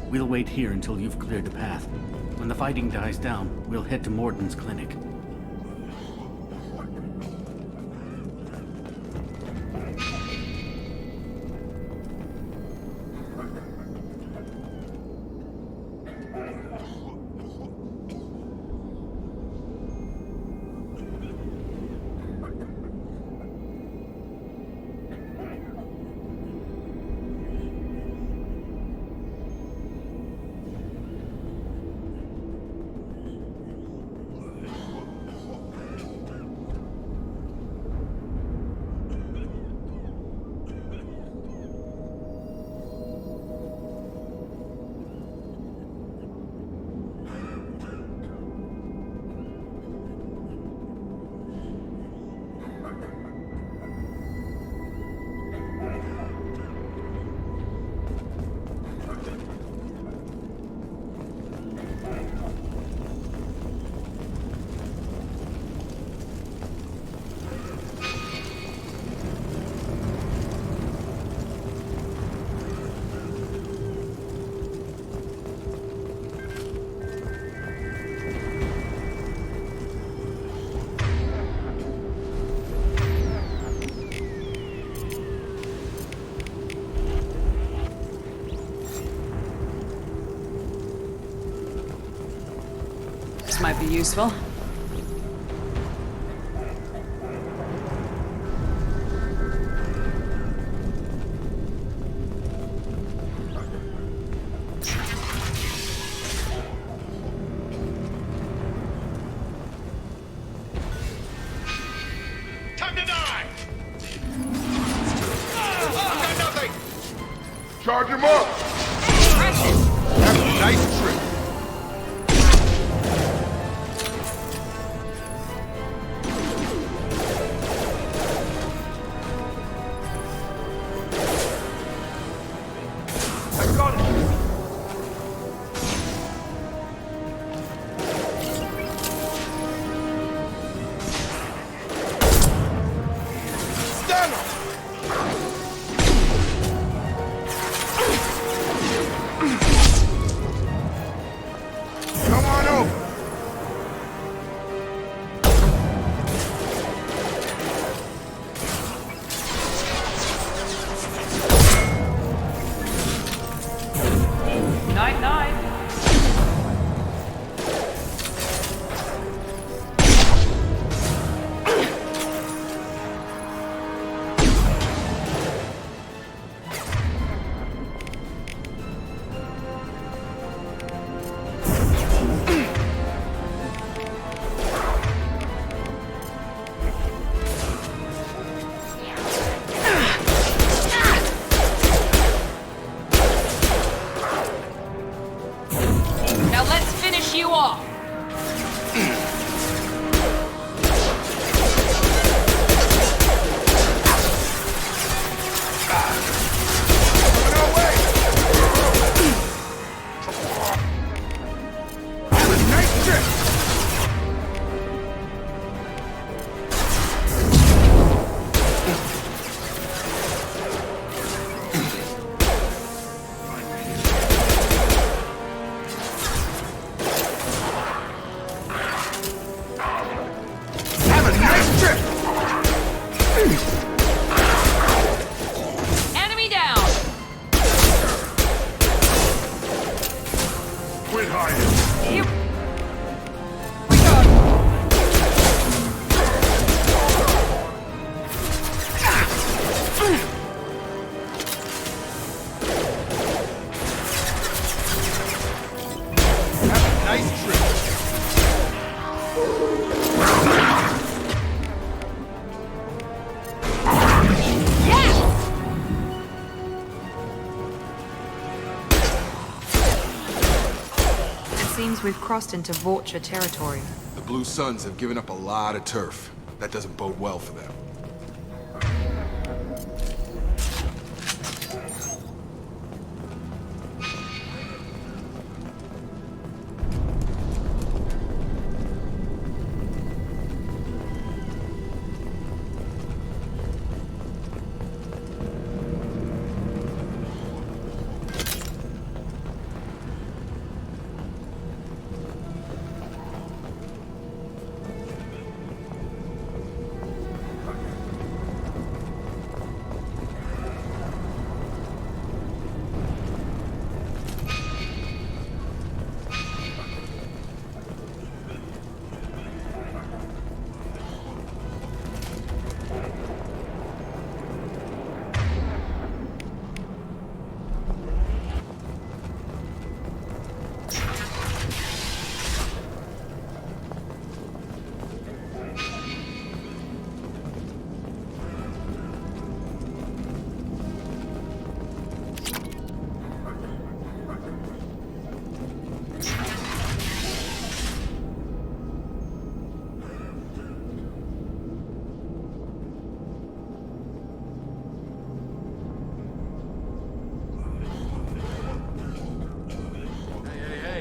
We'll wait here until you've cleared the path. When the fighting dies down, we'll head to Morden's clinic. Might be useful. Time to die! I've got nothing! Charge him up! That's a nice trick. means we've crossed into Vulture territory. The Blue Suns have given up a lot of turf. That doesn't bode well for them.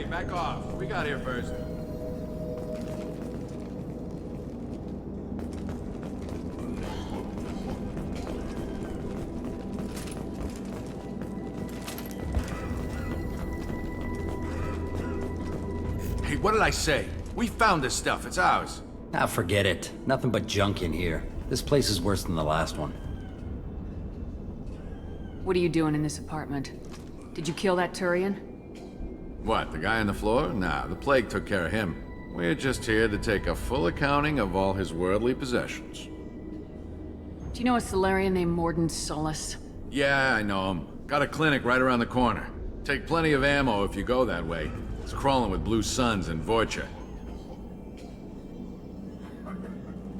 Back off. We got here first. Hey, what did I say? We found this stuff. It's ours. Ah, forget it. Nothing but junk in here. This place is worse than the last one. What are you doing in this apartment? Did you kill that Turian? What, the guy on the floor? Nah, the plague took care of him. We're just here to take a full accounting of all his worldly possessions. Do you know a Solarian named Morden Solus? Yeah, I know him. Got a clinic right around the corner. Take plenty of ammo if you go that way. It's crawling with Blue Suns and Voiture.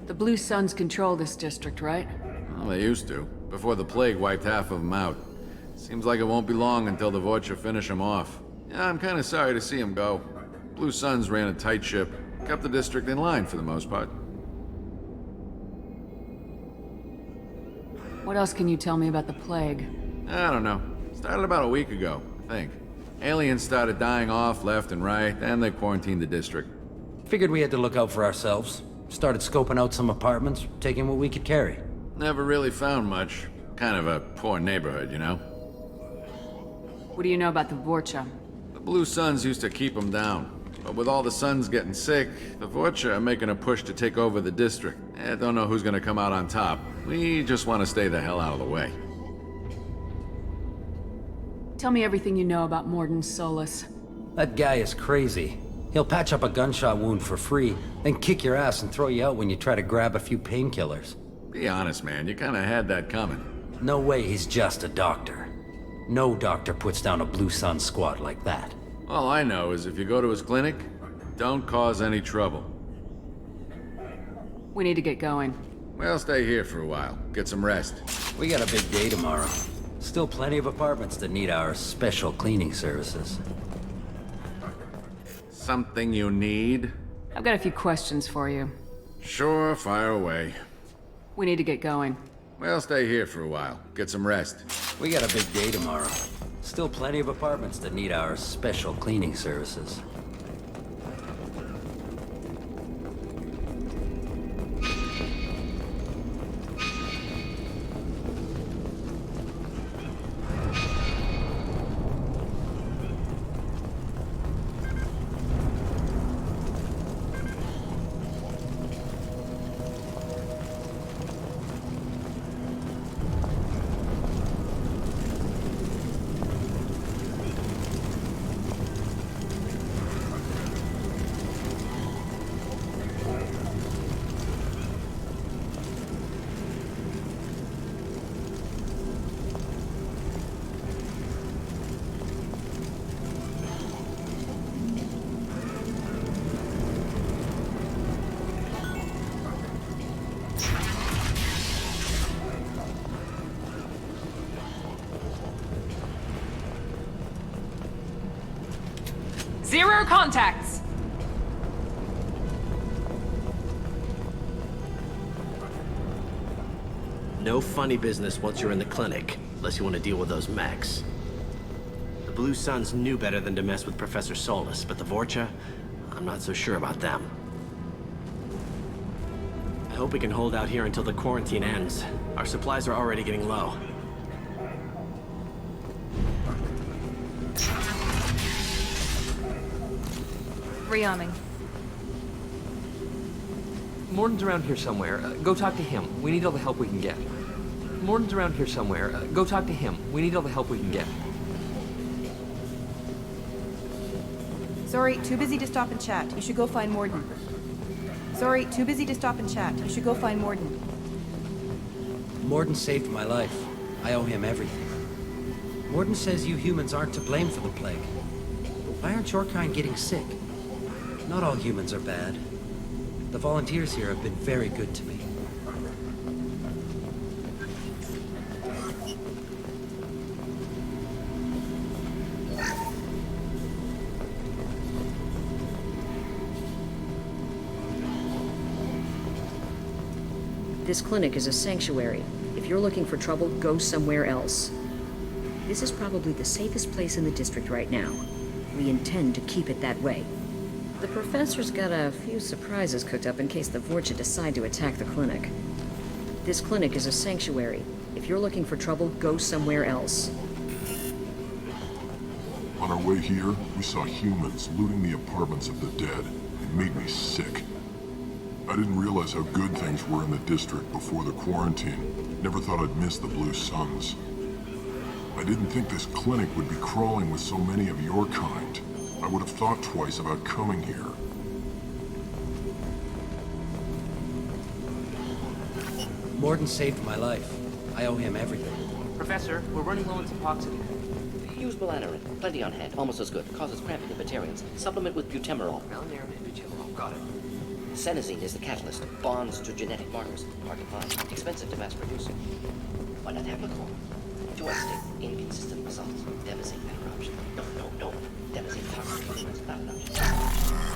The Blue Suns control this district, right? Well, they used to, before the plague wiped half of them out. Seems like it won't be long until the Voiture finish them off. Yeah, I'm kinda sorry to see him go. Blue Suns ran a tight ship, kept the district in line for the most part. What else can you tell me about the plague? I don't know. Started about a week ago, I think. Aliens started dying off left and right, and they quarantined the district. Figured we had to look out for ourselves. Started scoping out some apartments, taking what we could carry. Never really found much. Kind of a poor neighborhood, you know? What do you know about the Vorcha? The Blue Suns used to keep them down. But with all the Suns getting sick, the Vorcha are making a push to take over the district. Don't know who's gonna come out on top. We just want to stay the hell out of the way. Tell me everything you know about Morden Solus. That guy is crazy. He'll patch up a gunshot wound for free, then kick your ass and throw you out when you try to grab a few painkillers. Be honest, man. You kinda had that coming. No way he's just a doctor. No doctor puts down a Blue Sun squad like that. All I know is if you go to his clinic, don't cause any trouble. We need to get going. Well, stay here for a while. Get some rest. We got a big day tomorrow. Still plenty of apartments that need our special cleaning services. Something you need? I've got a few questions for you. Sure, fire away. We need to get going. Well, stay here for a while. Get some rest. We got a big day tomorrow. Still plenty of apartments that need our special cleaning services. Zero contacts! No funny business once you're in the clinic, unless you want to deal with those mechs. The Blue Suns knew better than to mess with Professor Solus, but the Vorcha, I'm not so sure about them. I hope we can hold out here until the quarantine ends. Our supplies are already getting low. Rearming. Morden's around here somewhere. Go talk to him. We need all the help we can get. Morden's around here somewhere. Go talk to him. We need all the help we can get. Sorry, too busy to stop and chat. You should go find Morden. Sorry, too busy to stop and chat. You should go find Morden. Morden saved my life. I owe him everything. Morden says you humans aren't to blame for the plague. Why aren't your kind getting sick? Not all humans are bad. The volunteers here have been very good to me. This clinic is a sanctuary. If you're looking for trouble, go somewhere else. This is probably the safest place in the district right now. We intend to keep it that way. The professor's got a few surprises cooked up in case the Vorcha decide to attack the clinic. This clinic is a sanctuary. If you're looking for trouble, go somewhere else. On our way here, we saw humans looting the apartments of the dead. It made me sick. I didn't realize how good things were in the district before the quarantine. Never thought I'd miss the Blue Suns. I didn't think this clinic would be crawling with so many of your kind. I would have thought twice about coming here. Morden saved my life. I owe him everything. Professor, we're running low on Suboxone. Use melanorin. Plenty on hand. Almost as good. Causes cramping in Batarians. Supplement with butemerol. Melanorin and butemerol. Got it. Senesine is the catalyst. Bonds to genetic markers. Hard to find. Expensive to mass produce. Why not Amplicol? To unstick. Inconsistent results. Devastating better option. No. Devastating toxic treatments. Not an option.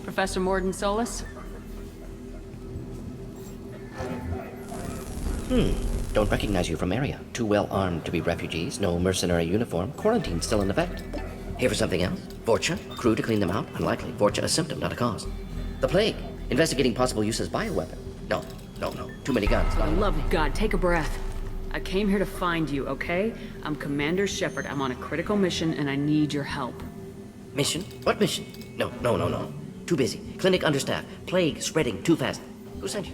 Professor Morden Solus? Don't recognize you from area. Too well armed to be refugees, no mercenary uniform, quarantine still in effect. Here for something else? Vorcha? Crew to clean them out? Unlikely. Vorcha a symptom, not a cause. The plague? Investigating possible use as bioweapon? No. Too many guns. For the love of God, take a breath. I came here to find you, okay? I'm Commander Shepard. I'm on a critical mission and I need your help. Mission? What mission? No. Too busy. Clinic understaffed. Plague spreading too fast. Who sent you?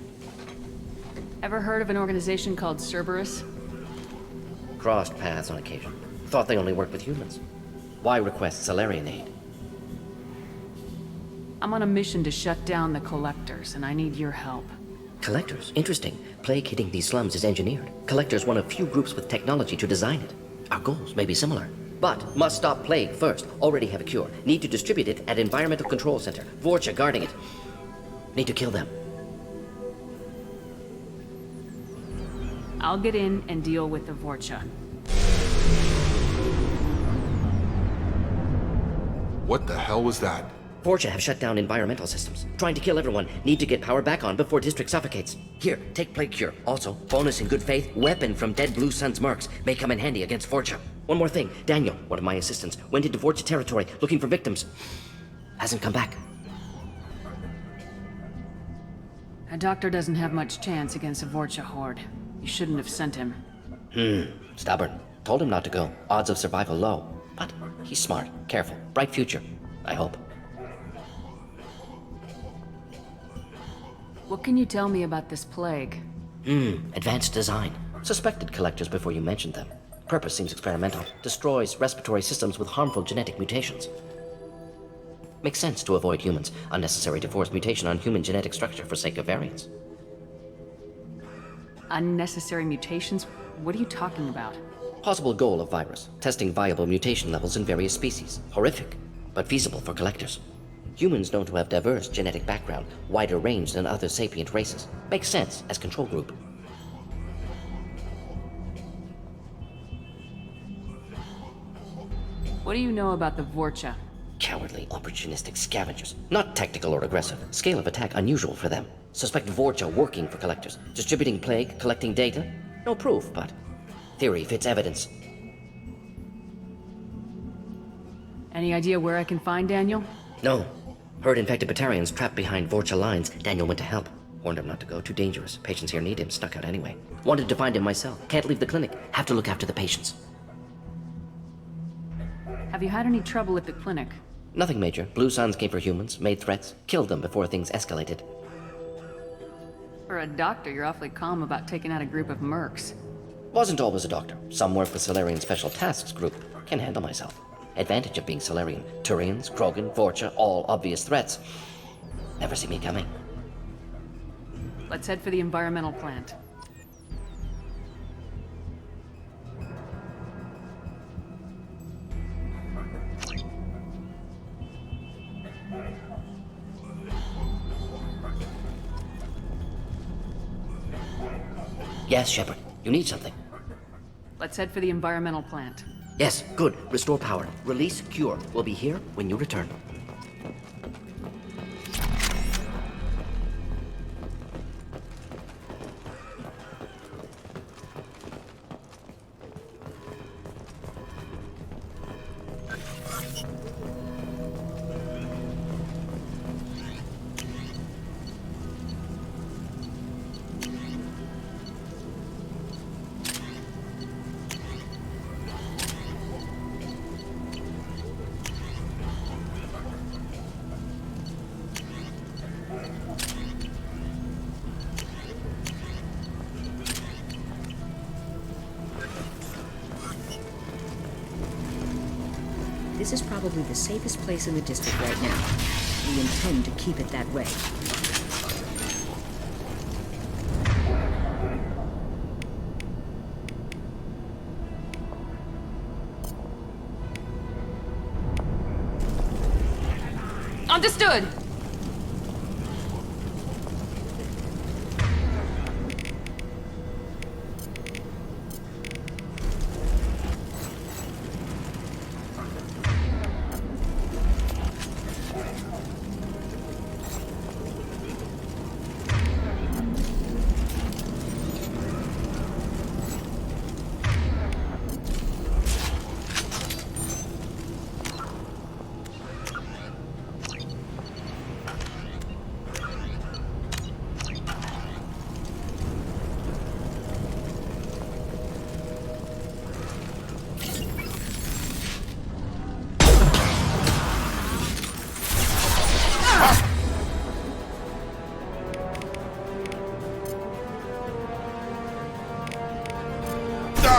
Ever heard of an organization called Cerberus? Crossed paths on occasion. Thought they only worked with humans. Why request Salarian aid? I'm on a mission to shut down the Collectors, and I need your help. Collectors? Interesting. Plague hitting these slums is engineered. Collectors one of few groups with technology to design it. Our goals may be similar. But must stop plague first. Already have a cure. Need to distribute it at Environmental Control Center. Vorcha guarding it. Need to kill them. I'll get in and deal with the Vorcha. What the hell was that? Vorcha have shut down environmental systems. Trying to kill everyone. Need to get power back on before district suffocates. Here, take plague cure. Also, bonus in good faith, weapon from dead Blue Sun's mercs. May come in handy against Vorcha. One more thing. Daniel, one of my assistants, went into Vorcha territory looking for victims. Hasn't come back. A doctor doesn't have much chance against a Vorcha horde. You shouldn't have sent him. Stubborn. Told him not to go. Odds of survival low. But he's smart, careful, bright future. I hope. What can you tell me about this plague? Advanced design. Suspected collectors before you mentioned them. Purpose seems experimental. Destroys respiratory systems with harmful genetic mutations. Makes sense to avoid humans. Unnecessary to force mutation on human genetic structure for sake of variance. Unnecessary mutations? What are you talking about? Possible goal of virus. Testing viable mutation levels in various species. Horrific, but feasible for collectors. Humans known to have diverse genetic background, wider range than other sapient races. Makes sense as control group. What do you know about the Vorcha? Cowardly, opportunistic scavengers. Not tactical or aggressive. Scale of attack unusual for them. Suspect Vorcha working for collectors. Distributing plague, collecting data. No proof, but theory fits evidence. Any idea where I can find Daniel? No. Heard infected Batarians trapped behind Vorcha lines. Daniel went to help. Warned him not to go, too dangerous. Patients here need him, snuck out anyway. Wanted to find him myself. Can't leave the clinic. Have to look after the patients. Have you had any trouble at the clinic? Nothing major. Blue Suns came for humans, made threats, killed them before things escalated. For a doctor, you're awfully calm about taking out a group of mercs. Wasn't always a doctor. Some work with Solarian Special Tasks Group. Can handle myself. Advantage of being Solarian. Turians, Krogan, Vorcha, all obvious threats. Never see me coming. Let's head for the environmental plant. Yes, Shepard. You need something. Let's head for the environmental plant. Yes, good. Restore power. Release cure. We'll be here when you return. This is probably the safest place in the district right now. We intend to keep it that way. Understood!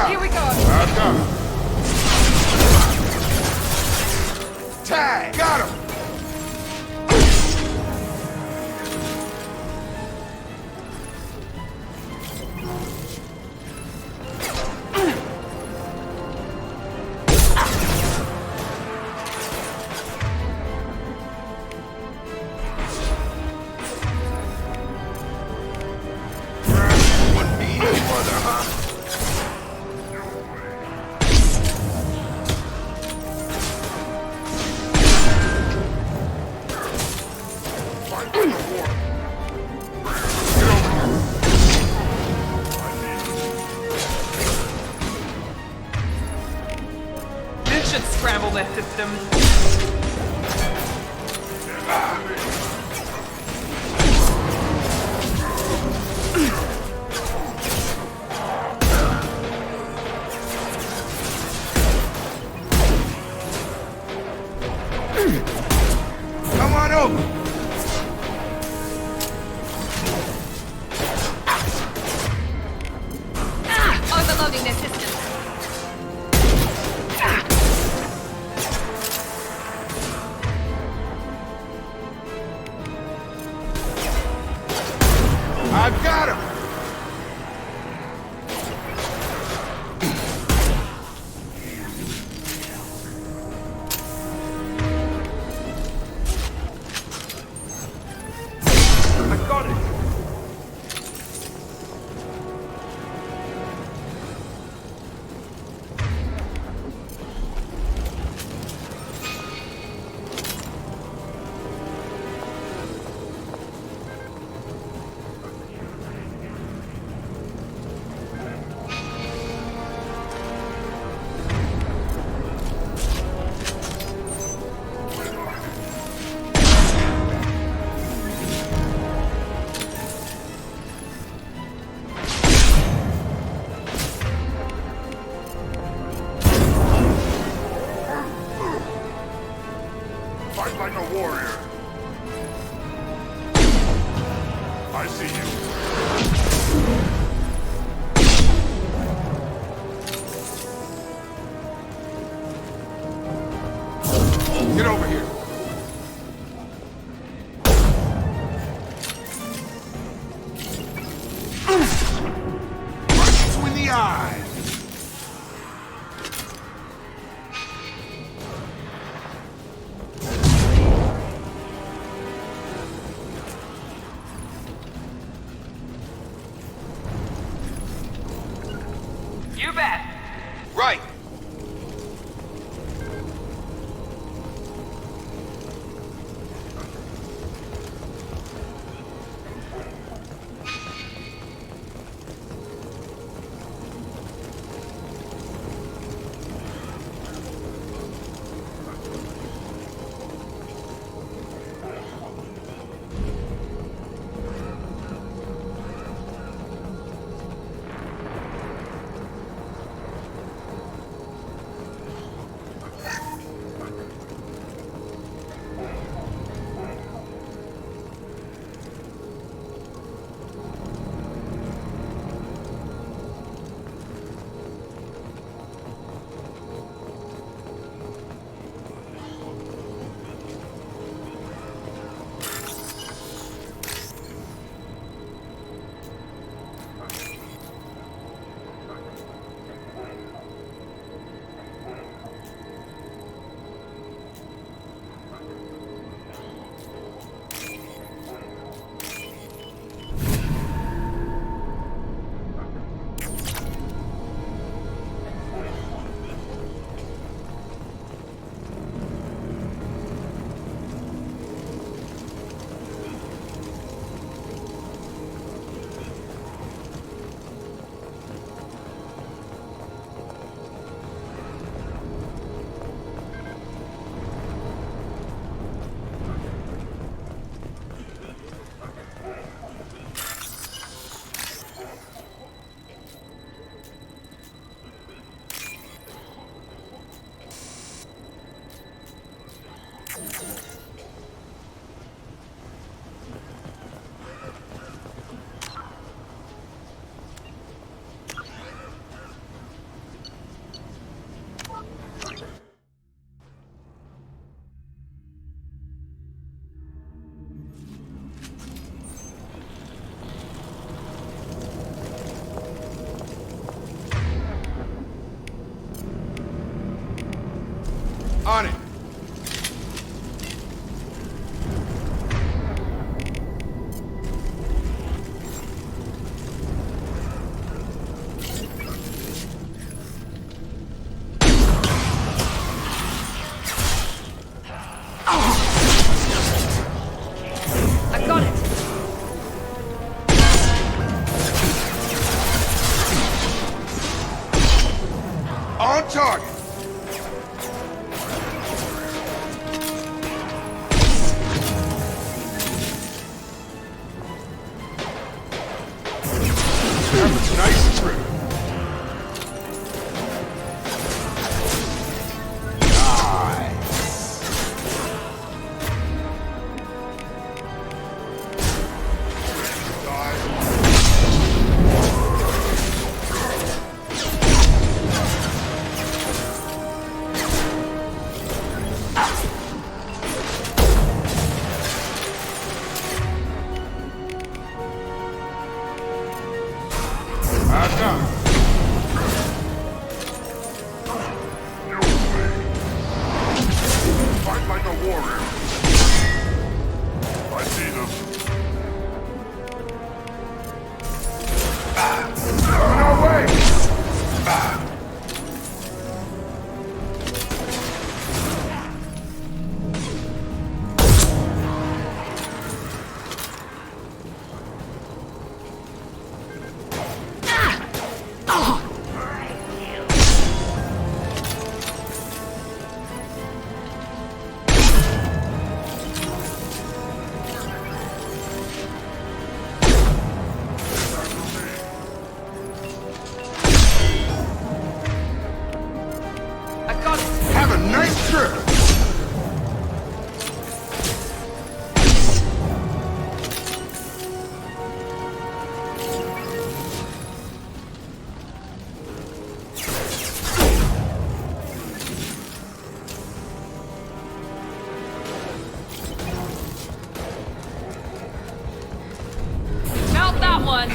Here we go. Let's go. Tag. Got him. This should scramble that system. Come on over. Overloading their system. I've got him. I got it. Fight like a warrior. I see you. Get over here. Right between the eyes. You bet. Right. On it. I got it. On target. got it! Have a nice trip! Mount that one!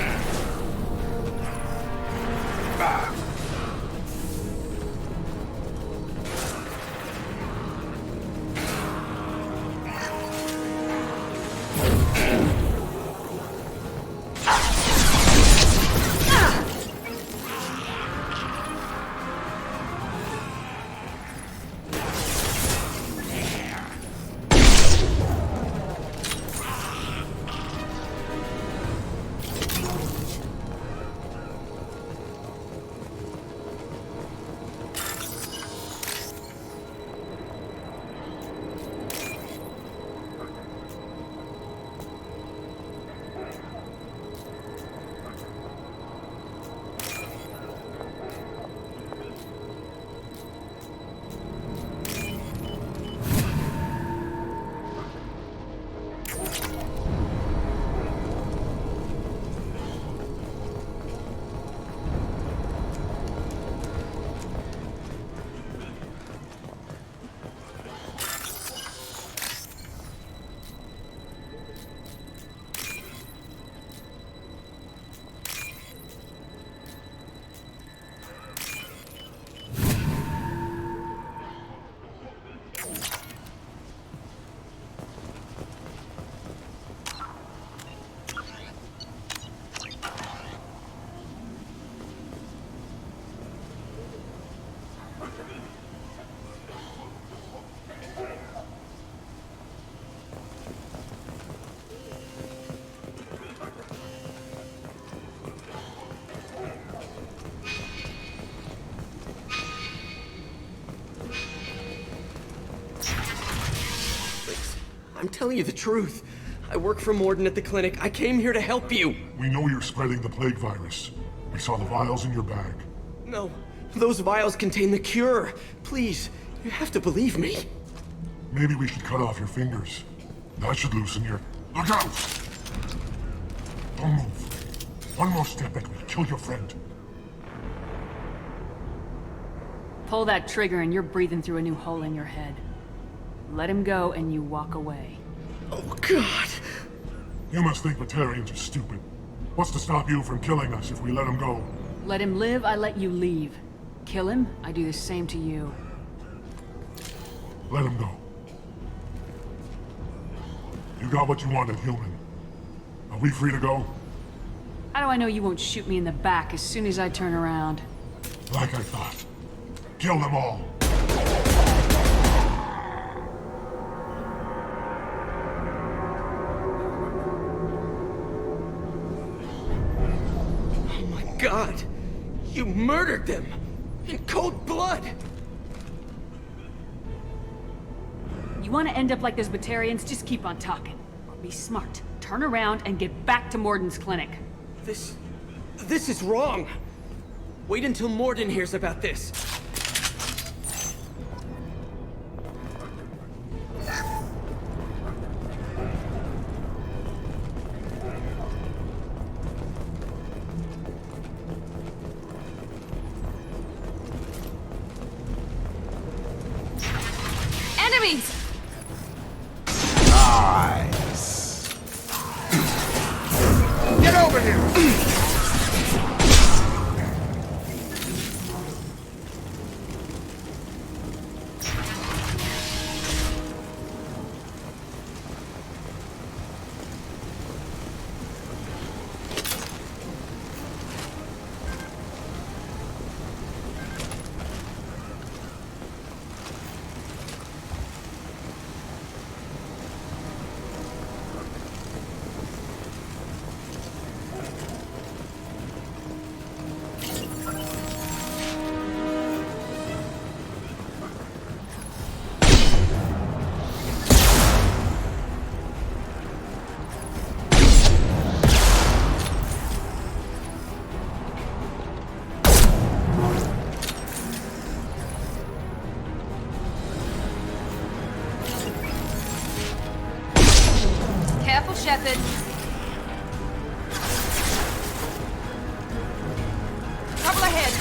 I'm telling you the truth. I work for Morden at the clinic. I came here to help you. We know you're spreading the plague virus. We saw the vials in your bag. No, those vials contain the cure. Please, you have to believe me. Maybe we should cut off your fingers. That should loosen your... Look out! Don't move. One more step and we'll kill your friend. Pull that trigger and you're breathing through a new hole in your head. Let him go and you walk away. Oh, God. You must think Batarians are stupid. What's to stop you from killing us if we let him go? Let him live, I let you leave. Kill him, I do the same to you. Let him go. You got what you wanted, human. Are we free to go? How do I know you won't shoot me in the back as soon as I turn around? Like I thought. Kill them all. God! You murdered them! In cold blood! You want to end up like those Batarians? Just keep on talking. Or be smart. Turn around and get back to Morden's clinic. This is wrong! Wait until Morden hears about this. Enemies! Nice. Get over here! Shepard. Trouble ahead.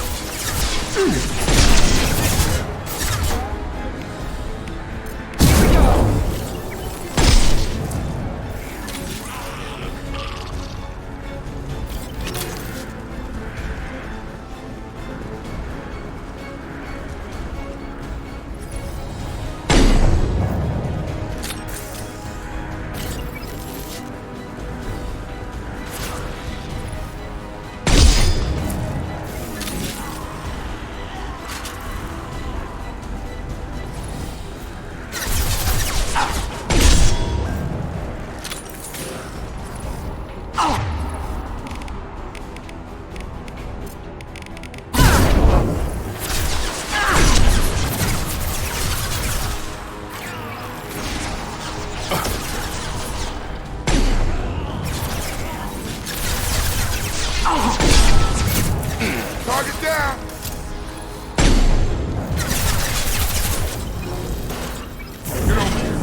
Target down! Get over here.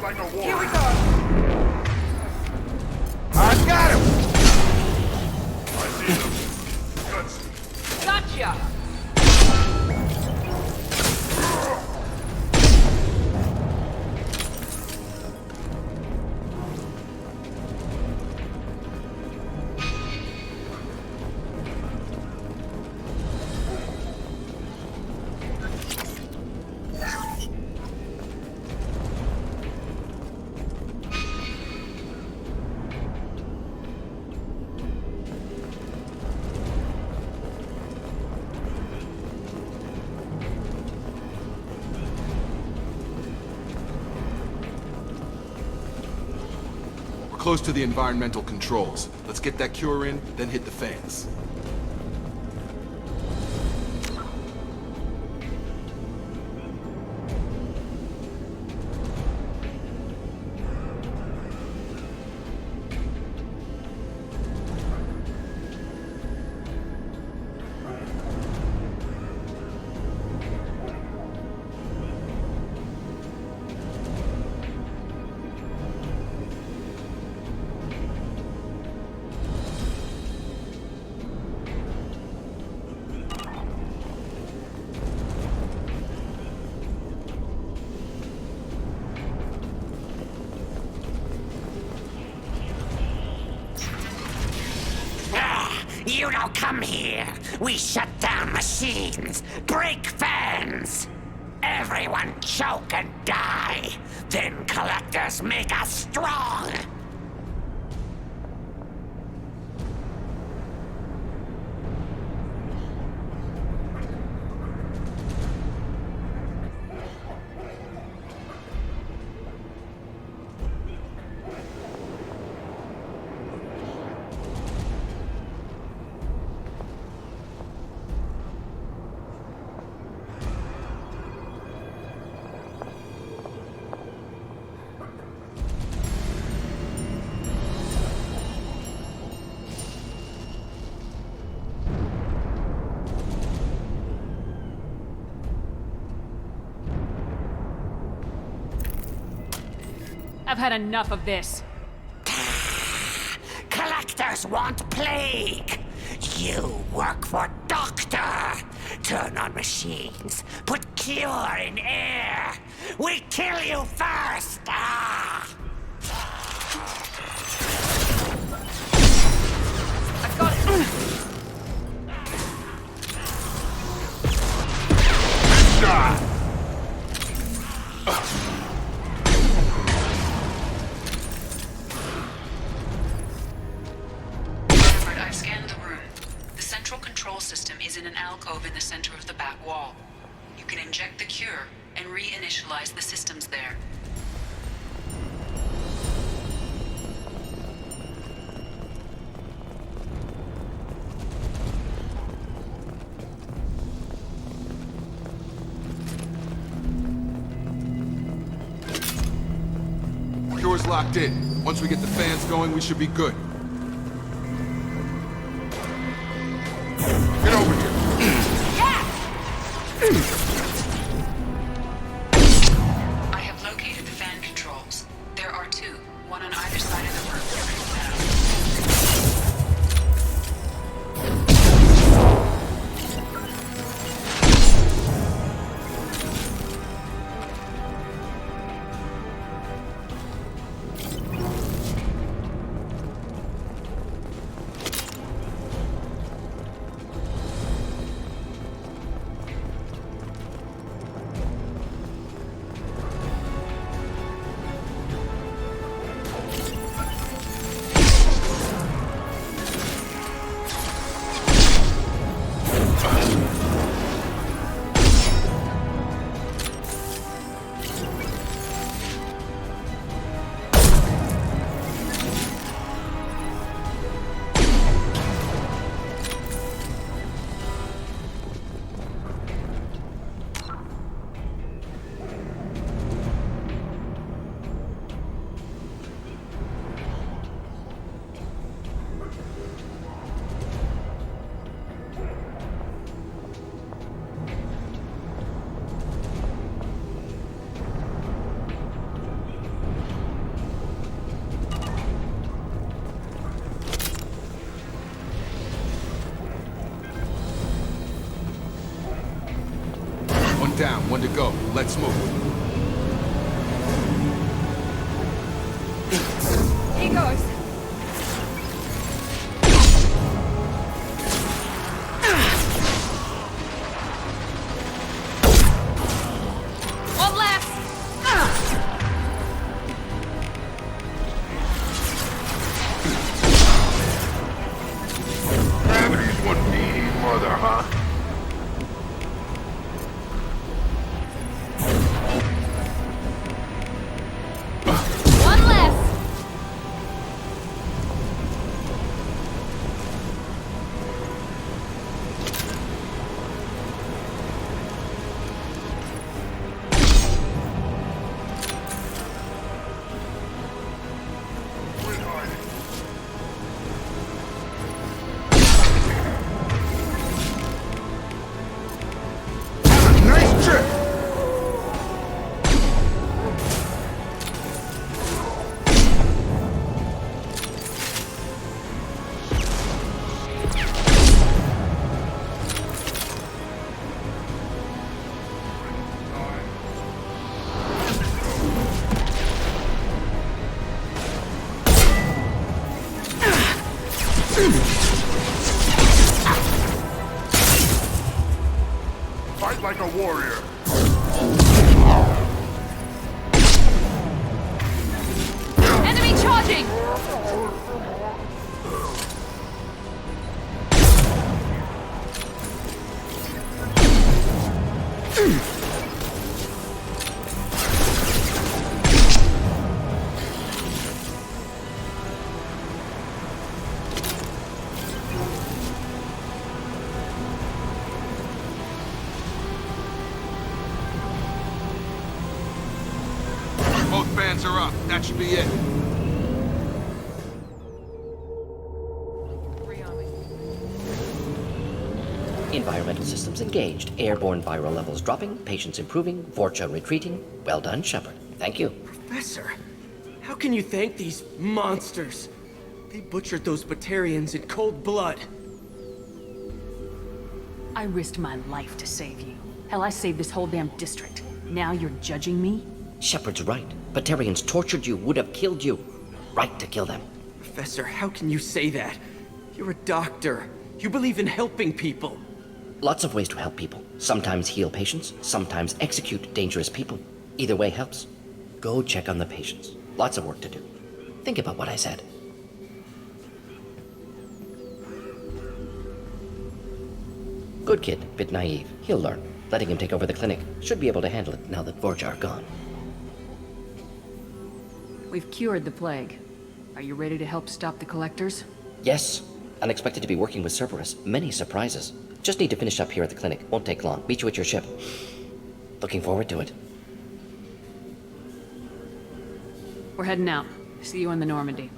Like a war. Here we go. I got him! I see him. Guts. Gotcha! Close to the environmental controls. Let's get that cure in, then hit the fans. You don't come here. We shut down machines, break fans. Everyone choke and die. Then collectors make us strong. I've had enough of this. Collectors want plague. You work for Doctor. Turn on machines. Put cure in air. We kill you first. I've got it. Shot. I've scanned the room. The central control system is in an alcove in the center of the back wall. You can inject the cure and reinitialize the systems there. Cure's locked in. Once we get the fans going, we should be good. Get over here. I have located the fan controls. There are two, one on either side of the room. One down, one to go. Let's move. Here goes. One left. Gravity's one mean mother, huh? One left. Nice trip! Fight like a warrior. Enemy charging. Both fans are up. That should be it. Environmental systems engaged. Airborne viral levels dropping. Patients improving. Vorcha retreating. Well done, Shepard. Thank you. Professor, How can you thank these monsters? They butchered those Batarians in cold blood. I risked my life to save you. Hell, I saved this whole damn district. Now you're judging me? Shepard's right. Batarians tortured you, would have killed you. Right to kill them. Professor, how can you say that? You're a doctor. You believe in helping people. Lots of ways to help people. Sometimes heal patients, sometimes execute dangerous people. Either way helps. Go check on the patients. Lots of work to do. Think about what I said. Good kid, bit naive. He'll learn. Letting him take over the clinic. Should be able to handle it now that Vorja are gone. We've cured the plague. Are you ready to help stop the collectors? Yes. Unexpected to be working with Cerberus. Many surprises. Just need to finish up here at the clinic. Won't take long. Meet you at your ship. Looking forward to it. We're heading out. See you on the Normandy.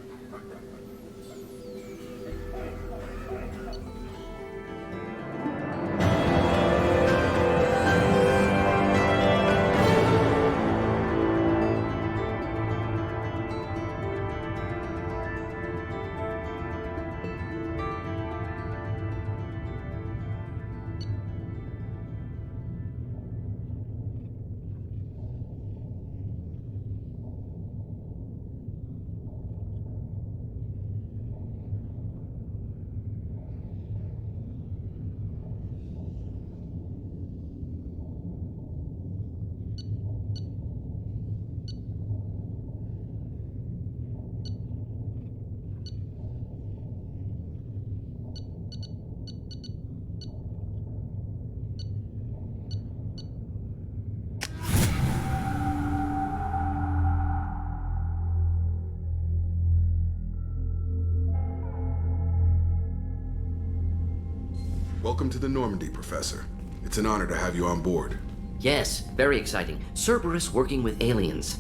Welcome to the Normandy, Professor. It's an honor to have you on board. Yes, very exciting. Cerberus working with aliens.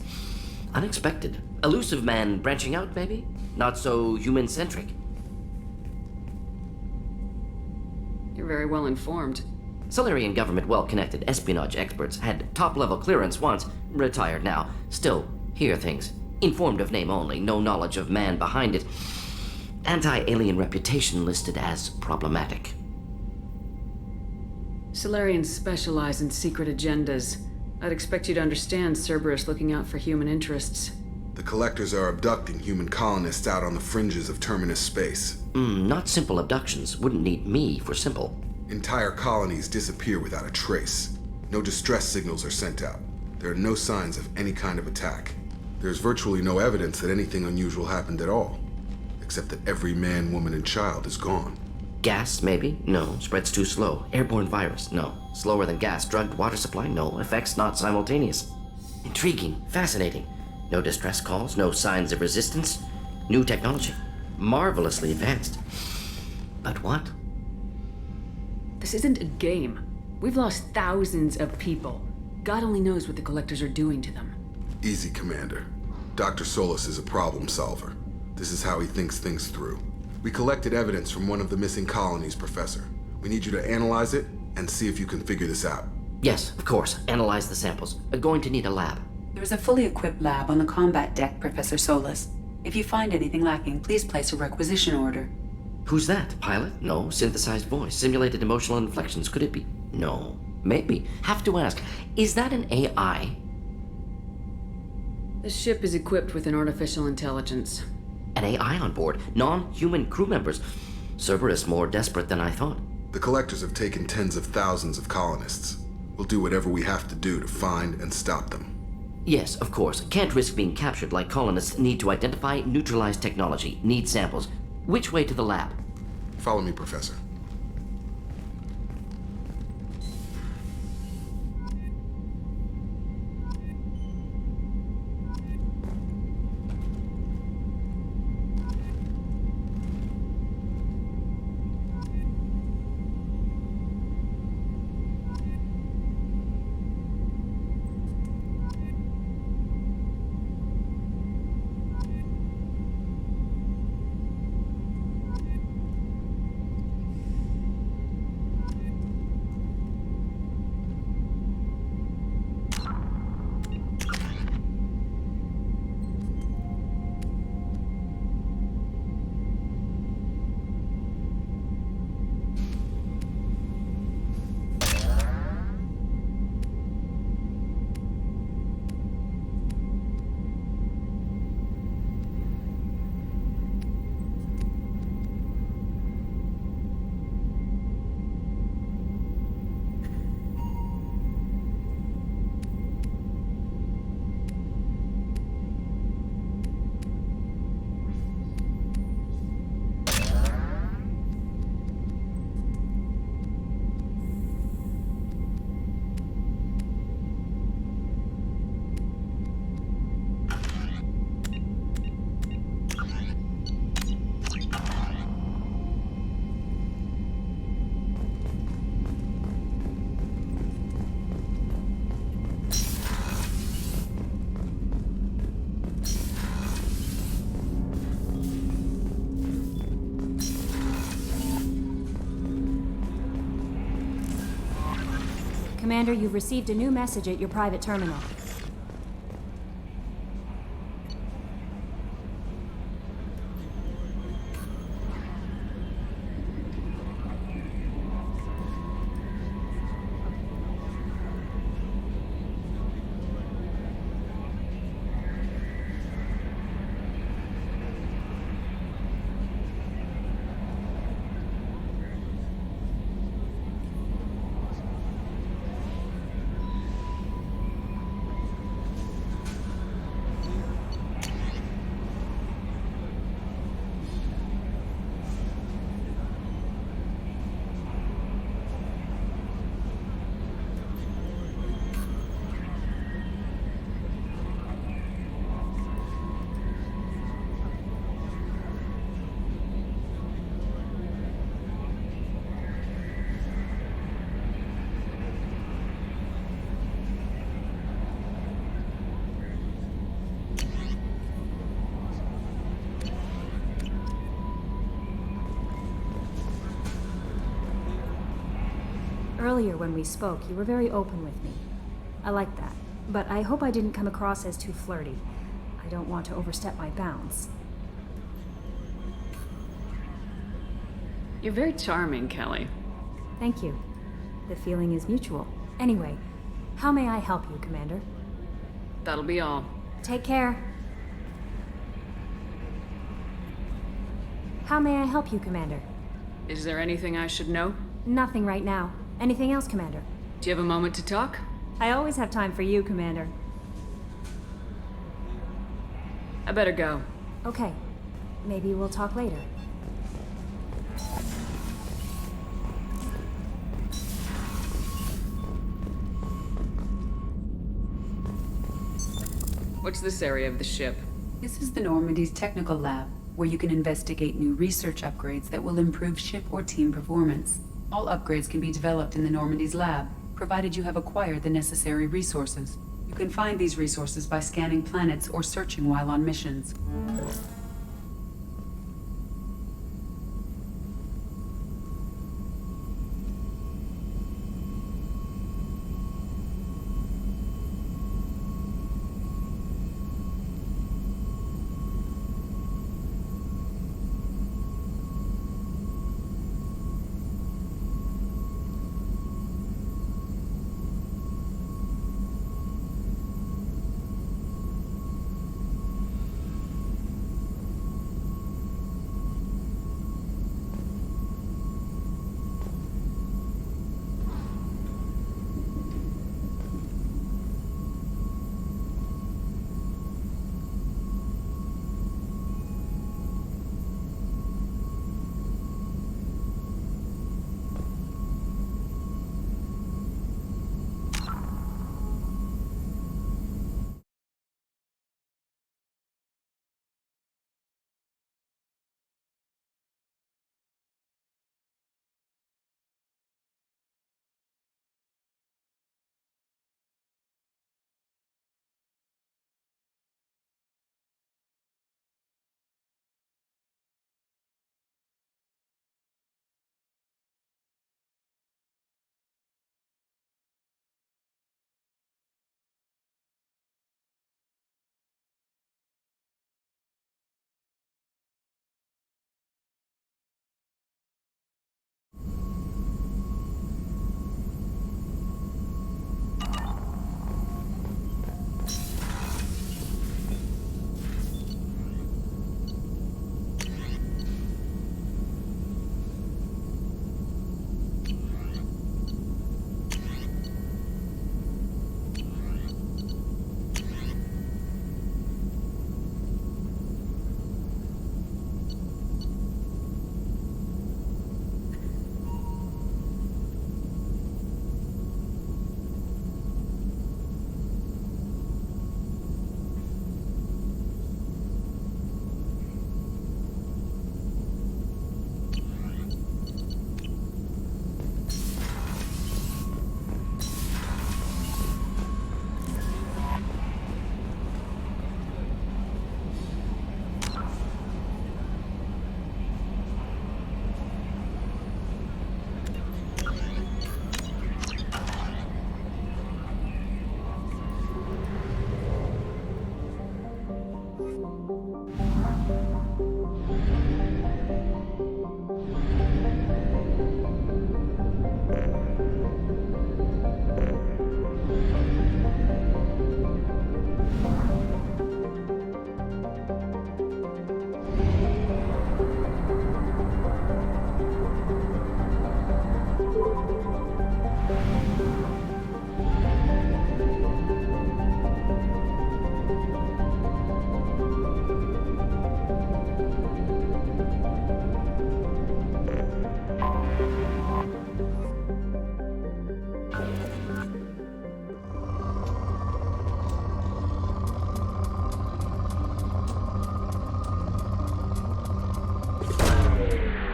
Unexpected. Elusive man branching out, maybe? Not so human-centric. You're very well informed. Solarian government well-connected espionage experts had top-level clearance once, retired now. Still, hear things. Informed of name only, no knowledge of man behind it. Anti-alien reputation listed as problematic. Solarians specialize in secret agendas. I'd expect you to understand Cerberus looking out for human interests. The Collectors are abducting human colonists out on the fringes of Terminus space. Not simple abductions. Wouldn't need me for simple. Entire colonies disappear without a trace. No distress signals are sent out. There are no signs of any kind of attack. There's virtually no evidence that anything unusual happened at all. Except that every man, woman, and child is gone. Gas, maybe? No. Spreads too slow. Airborne virus? No. Slower than gas. Drugged water supply? No. Effects not simultaneous. Intriguing. Fascinating. No distress calls. No signs of resistance. New technology. Marvelously advanced. But what? This isn't a game. We've lost thousands of people. God only knows what the Collectors are doing to them. Easy, Commander. Dr. Solis is a problem solver. This is how he thinks things through. We collected evidence from one of the missing colonies, Professor. We need you to analyze it and see if you can figure this out. Yes, of course. Analyze the samples. Going to need a lab. There is a fully equipped lab on the combat deck, Professor Solis. If you find anything lacking, please place a requisition order. Who's that? Pilot? No. Synthesized voice. Simulated emotional inflections. Could it be? No. Maybe. Have to ask. Is that an AI? The ship is equipped with an artificial intelligence. An AI on board. Non-human crew members. Cerberus more desperate than I thought. The Collectors have taken tens of thousands of colonists. We'll do whatever we have to do to find and stop them. Yes, of course. Can't risk being captured like colonists need to identify, neutralize technology, need samples. Which way to the lab? Follow me, Professor. Commander, you've received a new message at your private terminal. Earlier when we spoke, you were very open with me. I like that. But I hope I didn't come across as too flirty. I don't want to overstep my bounds. You're very charming, Kelly. Thank you. The feeling is mutual. Anyway, how may I help you, Commander? That'll be all. Take care. How may I help you, Commander? Is there anything I should know? Nothing right now. Anything else, Commander? Do you have a moment to talk? I always have time for you, Commander. I better go. Okay. Maybe we'll talk later. What's this area of the ship? This is the Normandy's technical lab, where you can investigate new research upgrades that will improve ship or team performance. All upgrades can be developed in the Normandy's lab, provided you have acquired the necessary resources. You can find these resources by scanning planets or searching while on missions.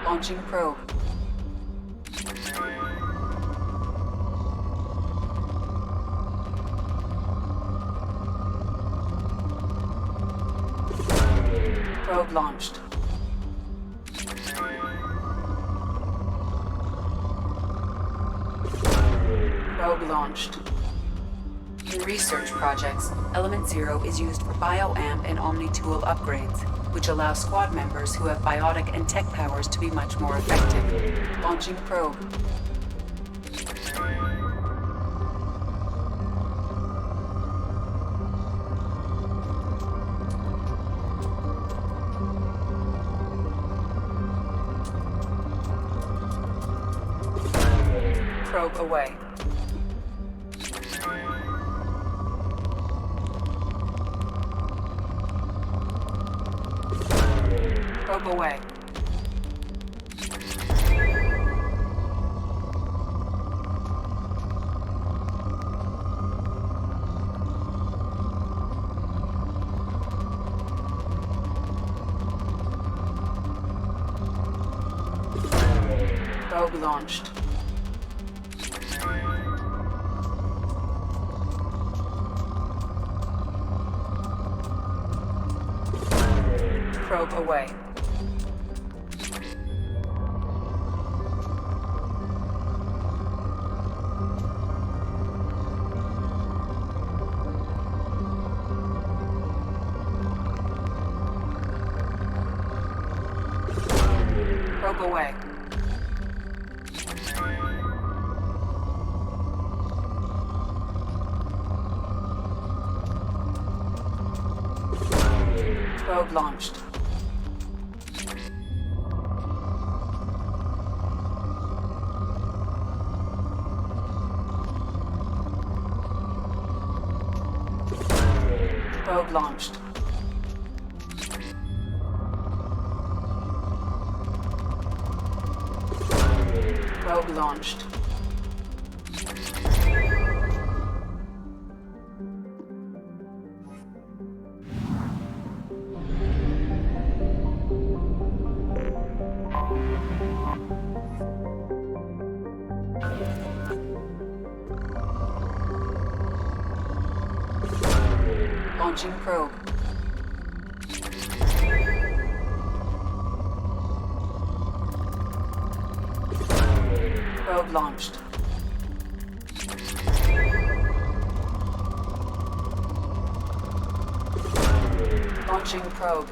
Launching probe. Probe launched. Probe launched. In research projects, Element Zero is used for bioamp and omni-tool upgrades, which allow squad members who have biotic and tech powers to be much more effective. Launching probe. Probe away. Probe away. Probe launched. Probe away. Probe away. Probe launched. Probe launched. Probe launched. Launching probe. Probe launched. Launching probe.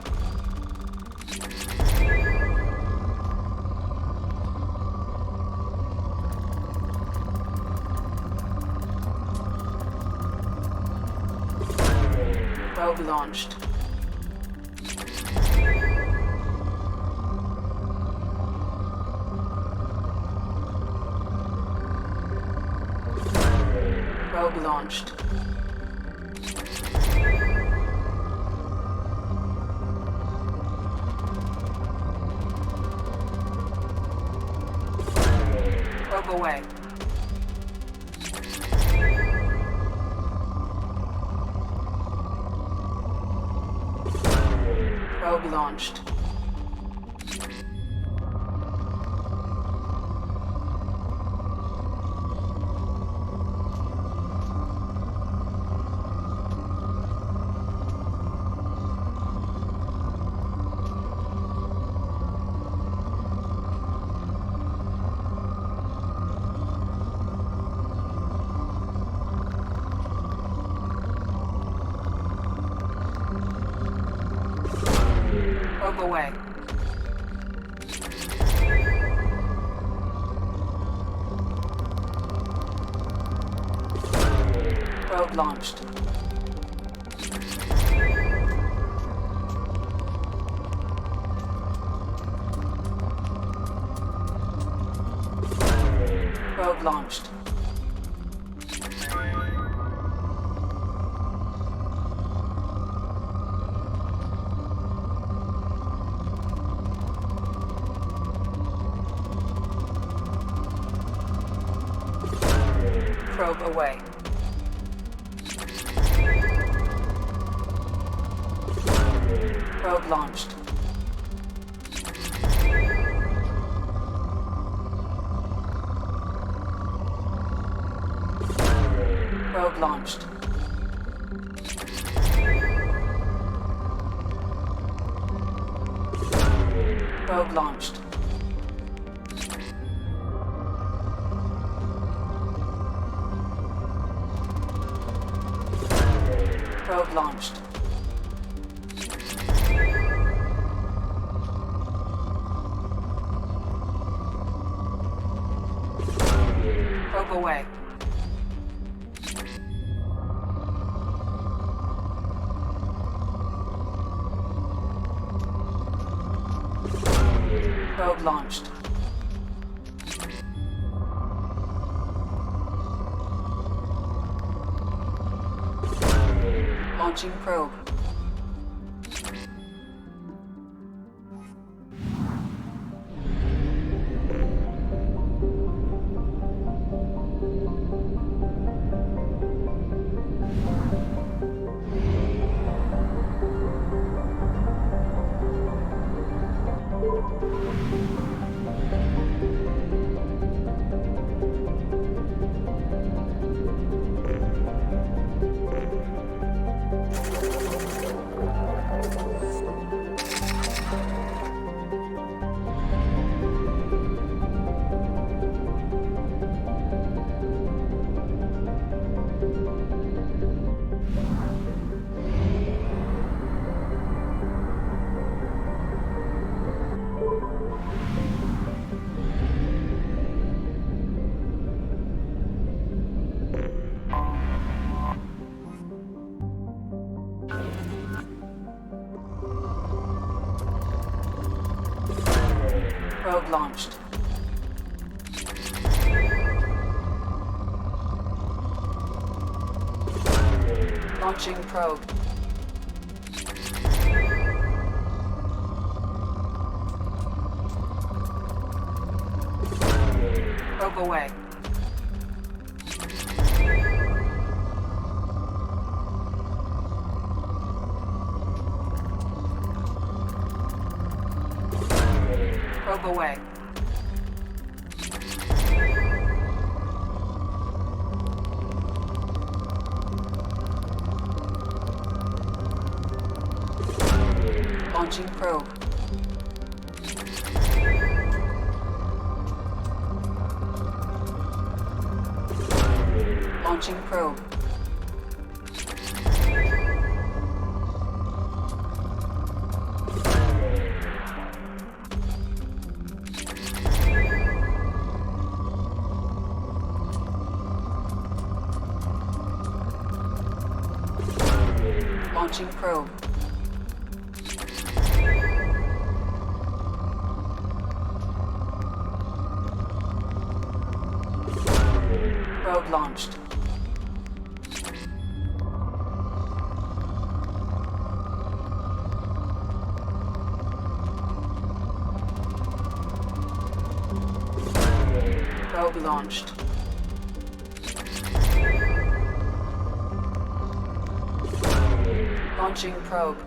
Probe launched. Probe launched. Probe away. Probe launched. Probe away. Probe launched. Probe launched. Probe away. Probe launched. Probe launched. Probe launched. Probe launched. Probe away. Probe launched. Launching probe. Probe launched. Launching probe. Probe away. Probe away. Launching probe. Launching probe. Launching probe. Probe launched. Probe launched. Launching probe.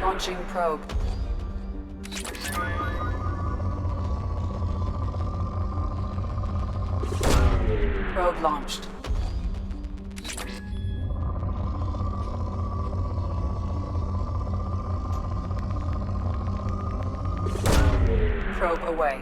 Launching probe. Probe launched. Probe away.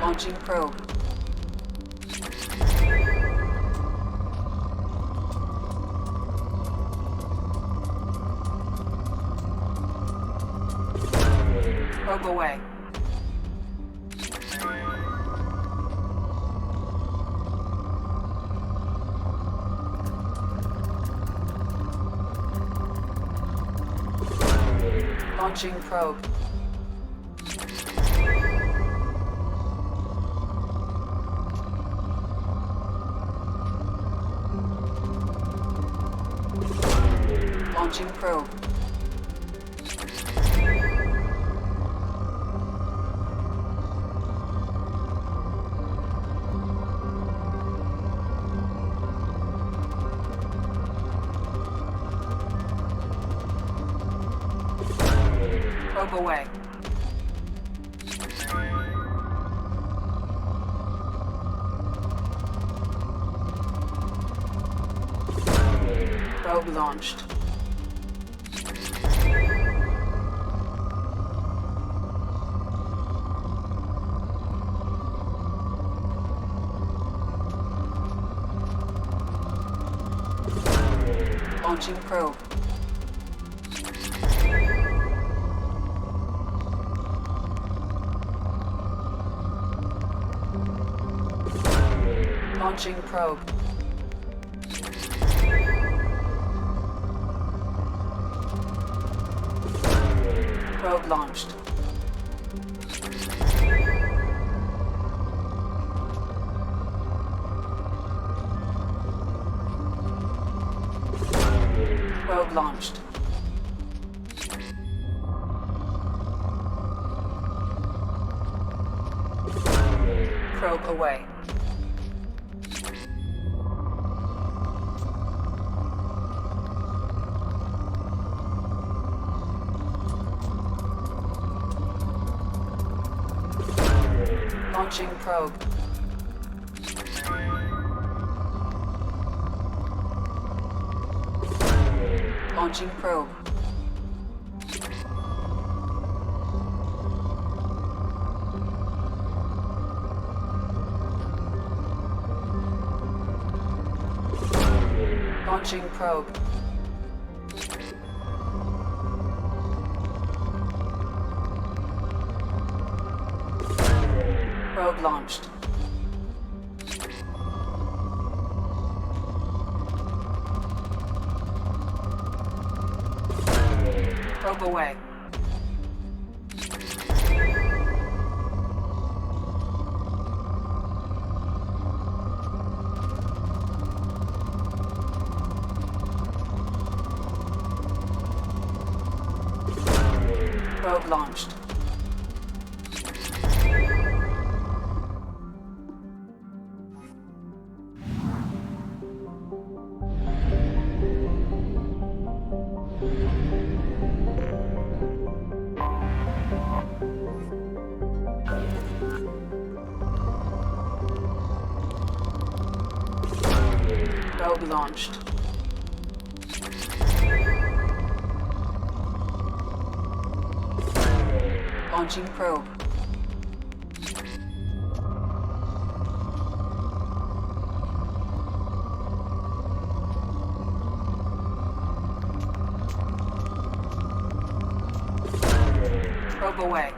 Launching probe. Probe away. Launching probe. Launching probe. Probe away. Probe launched. Launching probe. Launching probe. Probe launched. Probe launched. Probe away. Launching probe. Launching probe. Launching probe. Probe launched. Probe away. Probe launched. Probe launched. Launching probe. Probe away.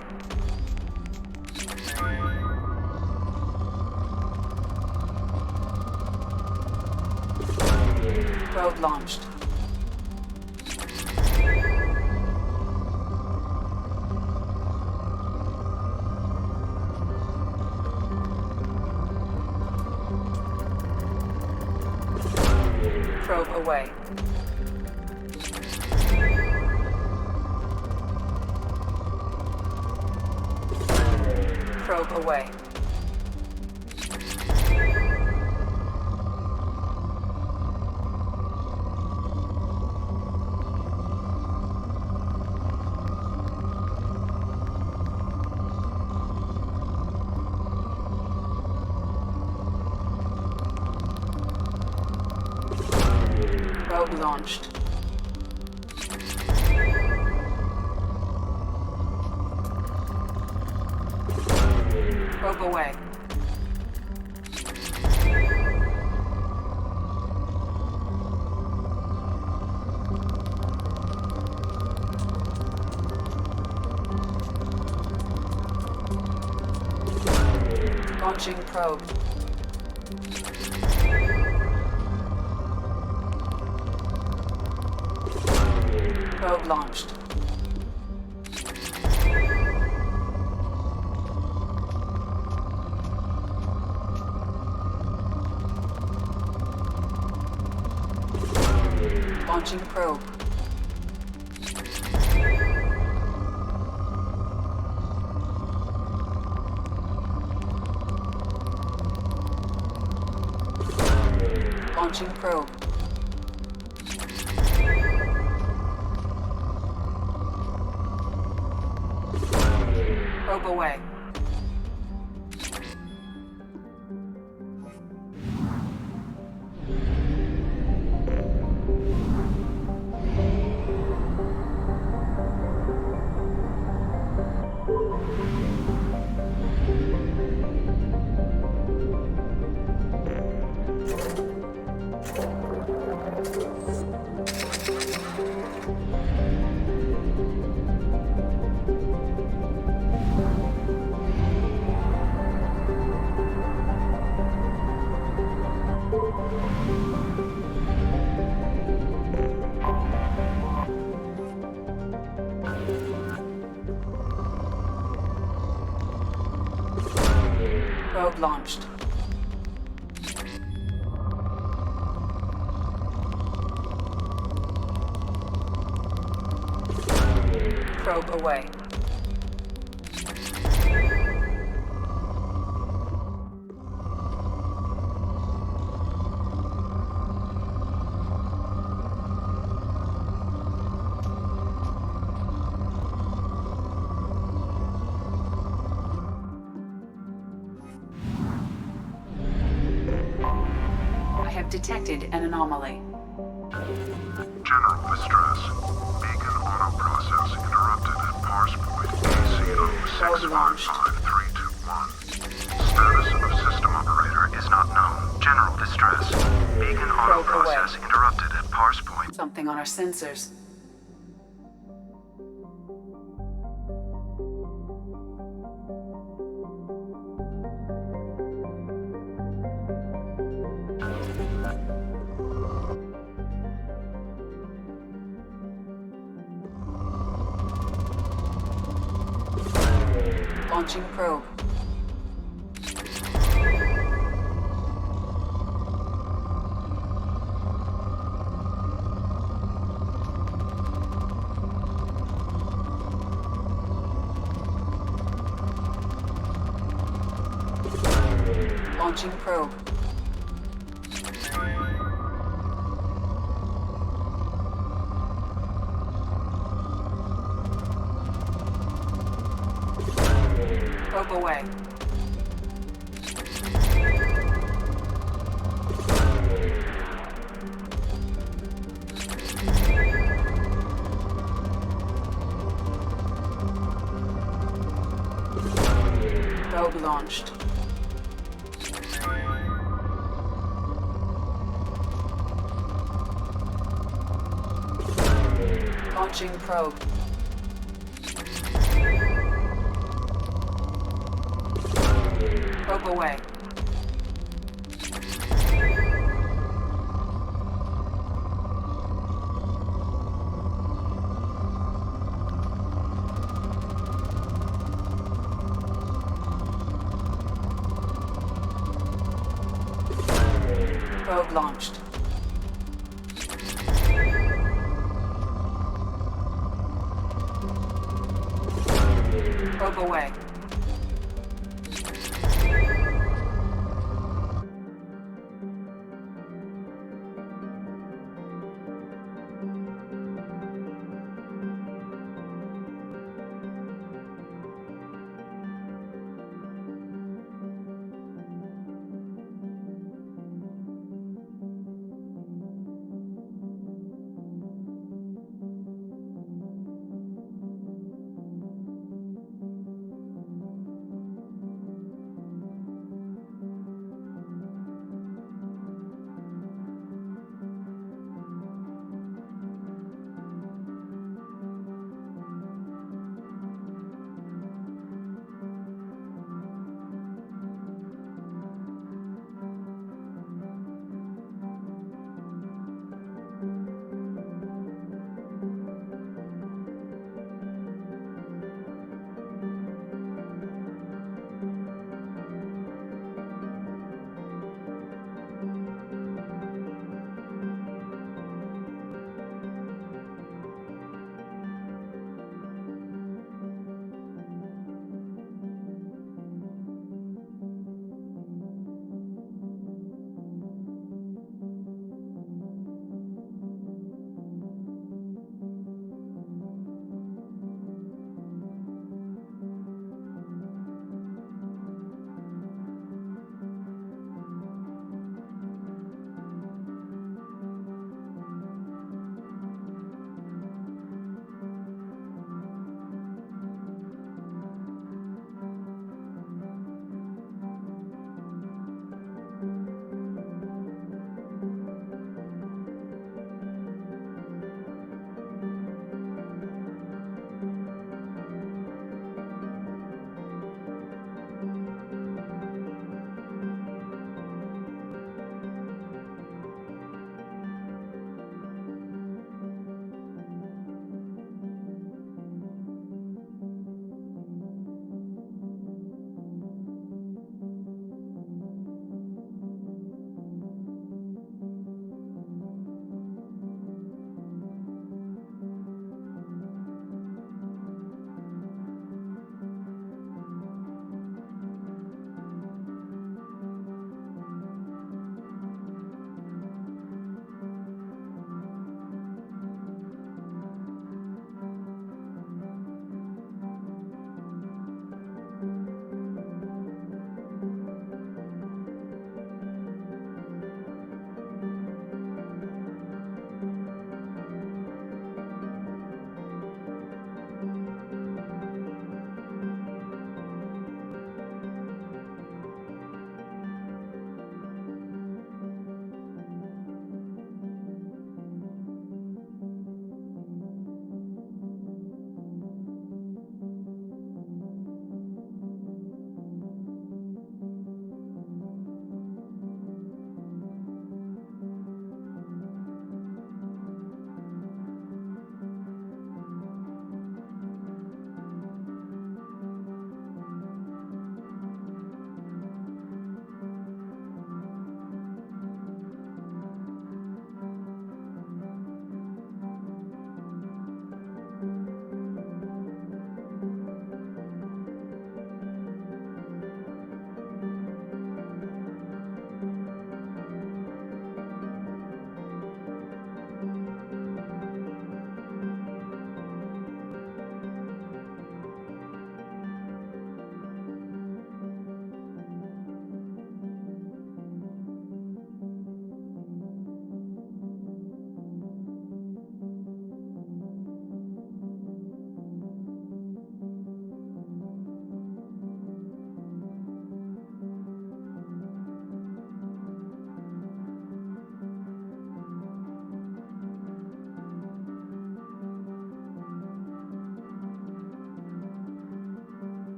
Probe launched. Probe away. Probe away. Probe launched. Probe away. Launching probe. Probe launched. Launching probe. Launching probe. Probe away. Probe launched. Probe away. I have detected an anomaly. General distress. Beacon auto process interrupted at parse point ACO 655321. Status of system operator is not known. General distress. Beacon auto process interrupted at parse point. Something on our sensors. Launching probe. Launching probe. Probe away. Probe launched. Launching probe. Probe away. Probe launched. Probe away.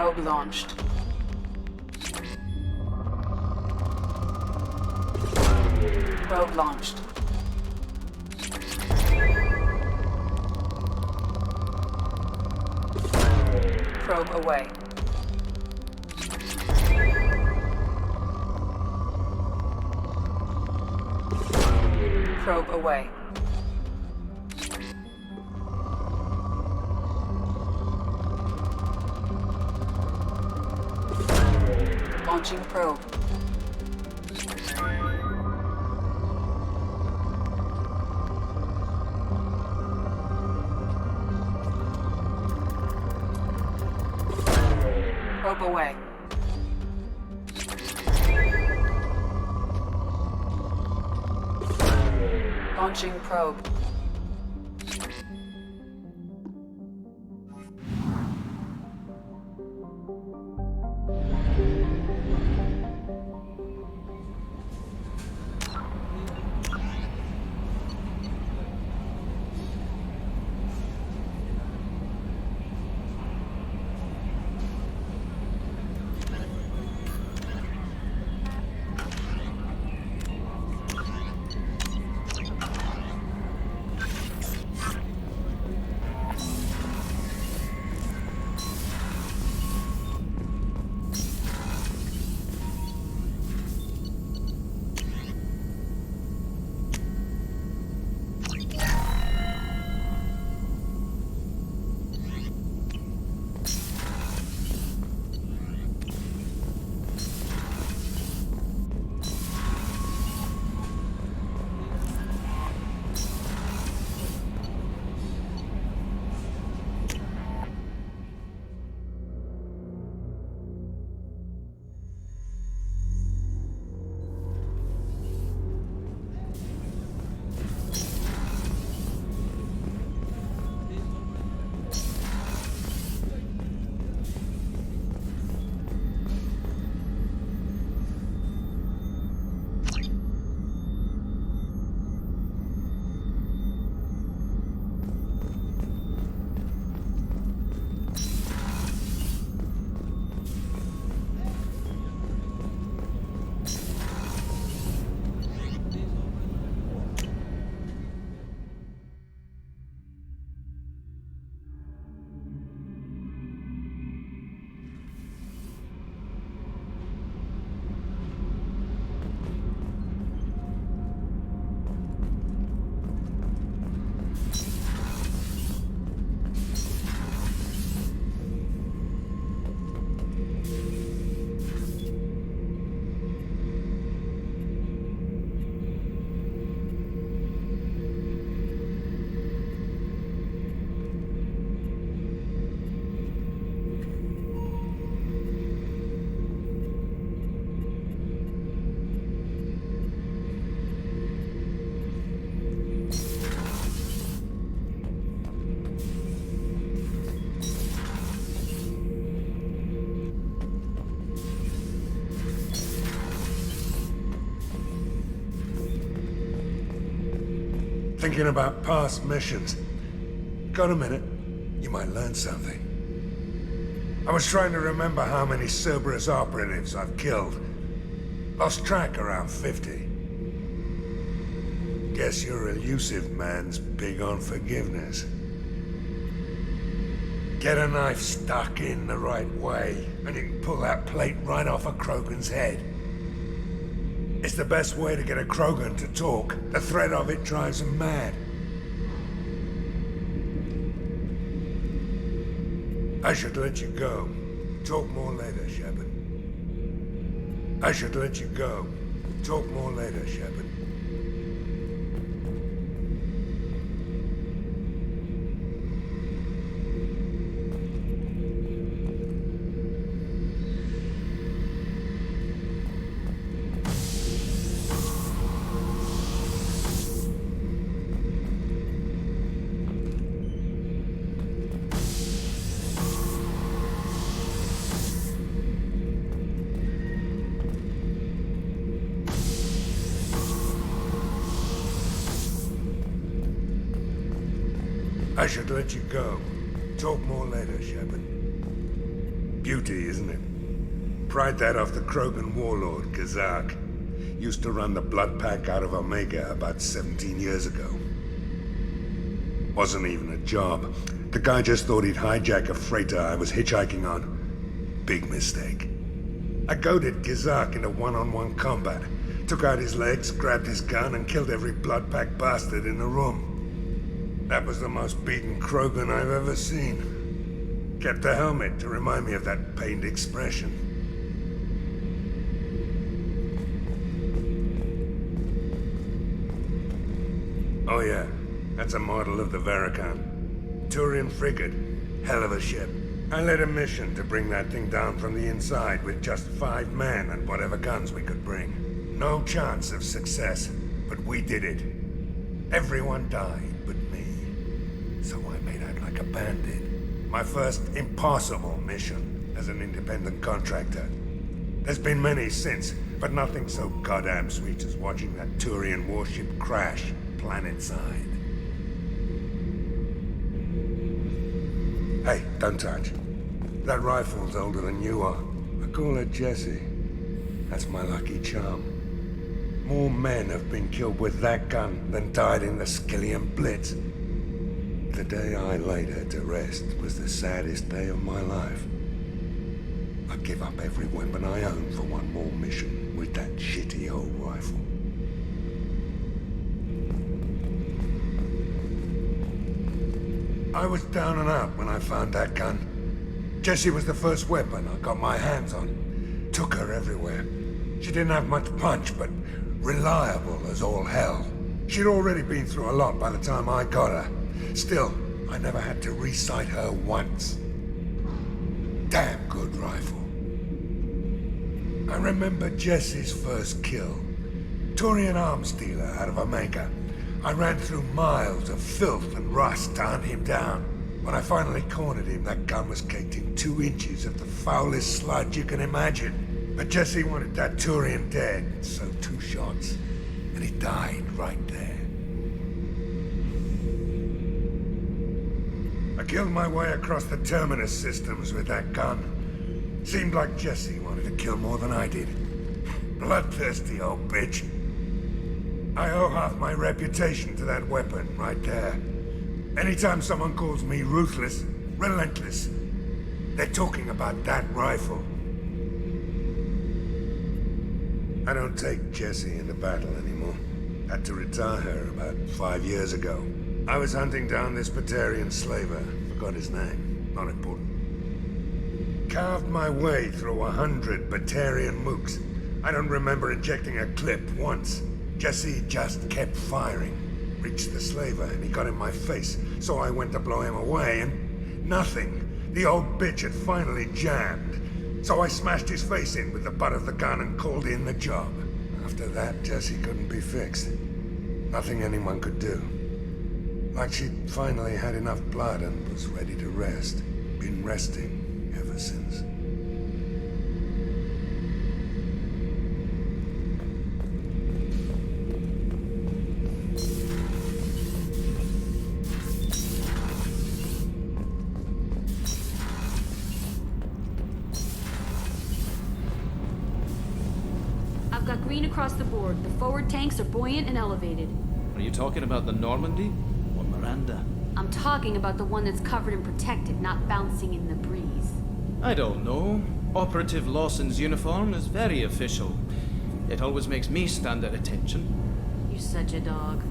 Probe launched. Probe launched. Probe away. Probe away. Launching probe. Probe away. Launching probe. Thinking about past missions. Got a minute? You might learn something. I was trying to remember how many Cerberus operatives I've killed. Lost track around 50. Guess your elusive man's big on forgiveness. Get a knife stuck in the right way, and you can pull that plate right off a Krogan's head. It's the best way to get a Krogan to talk. The threat of it drives them mad. I should let you go. Talk more later, Shepard. I should let you go. Talk more later, Shepard. I should let you go. Talk more later, Shepard. Beauty, isn't it? Pried that off the Krogan warlord, Kazak. Used to run the blood pack out of Omega about 17 years ago. Wasn't even a job. The guy just thought he'd hijack a freighter I was hitchhiking on. Big mistake. I goaded Kazak into one-on-one combat. Took out his legs, grabbed his gun, and killed every blood pack bastard in the room. That was the most beaten Krogan I've ever seen. Kept a helmet to remind me of that pained expression. Oh yeah, that's a model of the Veracon. Turian frigate. Hell of a ship. I led a mission to bring that thing down from the inside with just 5 men and whatever guns we could bring. No chance of success, but we did it. Everyone died but me. So I made out like a bandit. My first impossible mission as an independent contractor. There's been many since, but nothing so goddamn sweet as watching that Turian warship crash planet-side. Hey, don't touch. That rifle's older than you are. I call her Jessie. That's my lucky charm. More men have been killed with that gun than died in the Skillian Blitz. The day I laid her to rest was the saddest day of my life. I'd give up every weapon I own for one more mission with that shitty old rifle. I was down and out when I found that gun. Jessie was the first weapon I got my hands on. Took her everywhere. She didn't have much punch, but reliable as all hell. She'd already been through a lot by the time I got her. Still, I never had to re-sight her once. Damn good rifle. I remember Jessie's first kill. Turian arms dealer out of Omega. I ran through miles of filth and rust to hunt him down. When I finally cornered him, that gun was caked in 2 inches of the foulest sludge you can imagine. But Jessie wanted that Turian dead, so 2 shots. And he died right there. I killed my way across the terminus systems with that gun. Seemed like Jessie wanted to kill more than I did. Bloodthirsty old bitch. I owe half my reputation to that weapon right there. Anytime someone calls me ruthless, relentless, they're talking about that rifle. I don't take Jessie into battle anymore. Had to retire her about 5 years ago. I was hunting down this Batarian slaver. Forgot his name. Not important. Carved my way through 100 Batarian mooks. I don't remember ejecting a clip once. Jessie just kept firing. Reached the slaver and he got in my face, so I went to blow him away and nothing. The old bitch had finally jammed. So I smashed his face in with the butt of the gun and called in the job. After that, Jessie couldn't be fixed. Nothing anyone could do. Like she'd finally had enough blood and was ready to rest. Been resting ever since. I've got green across the board. The forward tanks are buoyant and elevated. Are you talking about the Normandy? Or Miranda? I'm talking about the one that's covered and protected, not bouncing in the breeze. I don't know. Operative Lawson's uniform is very official. It always makes me stand at attention. You're such a dog.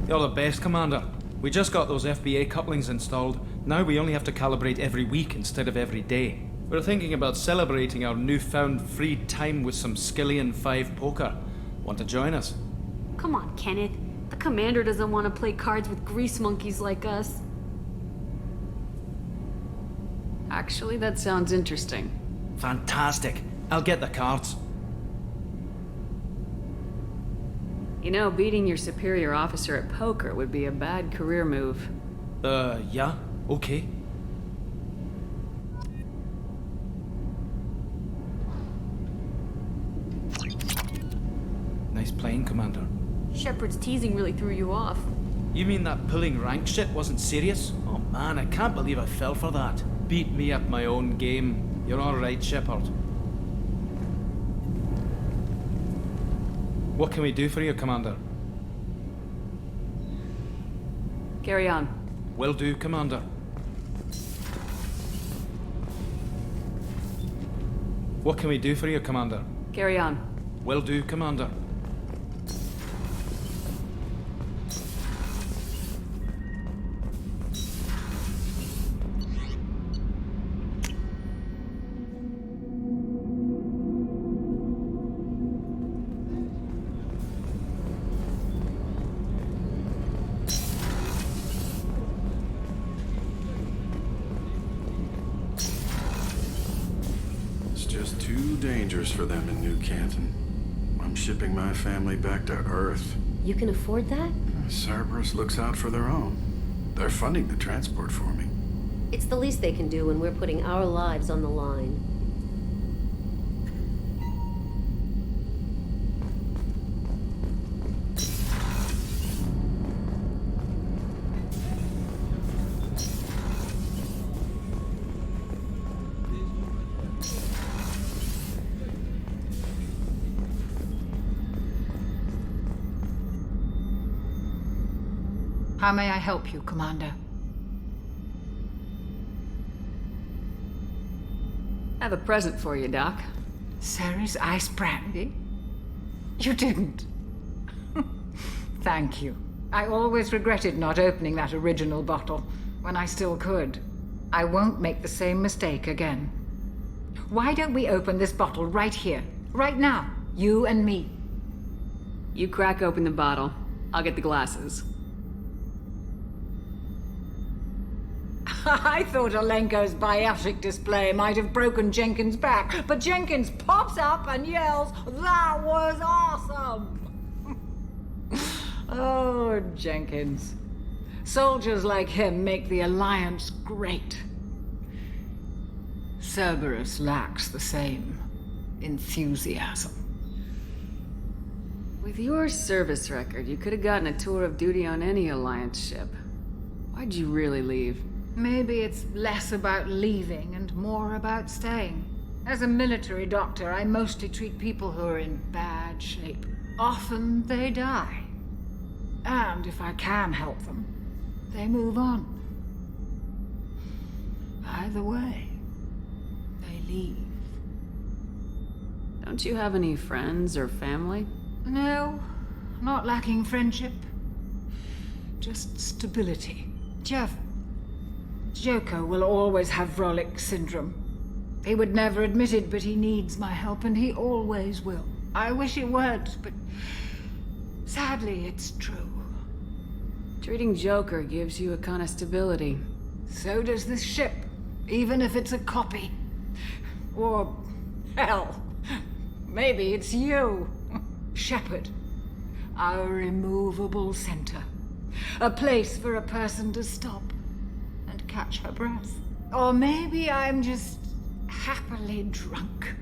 You're the best, Commander. We just got those FBA couplings installed. Now we only have to calibrate every week instead of every day. We're thinking about celebrating our newfound free time with some Skillian 5 poker. Want to join us? Come on, Kenneth. The commander doesn't want to play cards with grease monkeys like us. Actually, that sounds interesting. Fantastic. I'll get the cards. You know, beating your superior officer at poker would be a bad career move. Yeah? Okay. Nice playing, Commander. Shepard's teasing really threw you off. You mean that pulling rank shit wasn't serious? Oh man, I can't believe I fell for that. Beat me at my own game. You're alright, Shepard. What can we do for you, Commander? Carry on. Will do, Commander. What can we do for you, Commander? Carry on. Will do, Commander. Too dangerous for them in New Canton. I'm shipping my family back to Earth. You can afford that? Cerberus looks out for their own. They're funding the transport for me. It's the least they can do when we're putting our lives on the line. How may I help you, Commander? I have a present for you, Doc. Ceres ice brandy? You didn't. Thank you. I always regretted not opening that original bottle when I still could. I won't make the same mistake again. Why don't we open this bottle right here, right now, you and me? You crack open the bottle. I'll get the glasses. I thought Alenko's biotic display might have broken Jenkins' back, but Jenkins pops up and yells, "That was awesome!" Oh, Jenkins. Soldiers like him make the Alliance great. Cerberus lacks the same enthusiasm. With your service record, you could have gotten a tour of duty on any Alliance ship. Why'd you really leave? Maybe it's less about leaving and more about staying. As a military doctor, I mostly treat people who are in bad shape. Often they die. And if I can help them, they move on. Either way, they leave. Don't you have any friends or family? No, not lacking friendship. Just stability. Jeff, Joker will always have Vrolic syndrome. He would never admit it, but he needs my help, and he always will. I wish it weren't, but sadly, it's true. Treating Joker gives you a kind of stability. So does this ship, even if it's a copy. Or, hell, maybe it's you, Shepard. Our immovable center. A place for a person to stop and catch her breath. Or maybe I'm just happily drunk.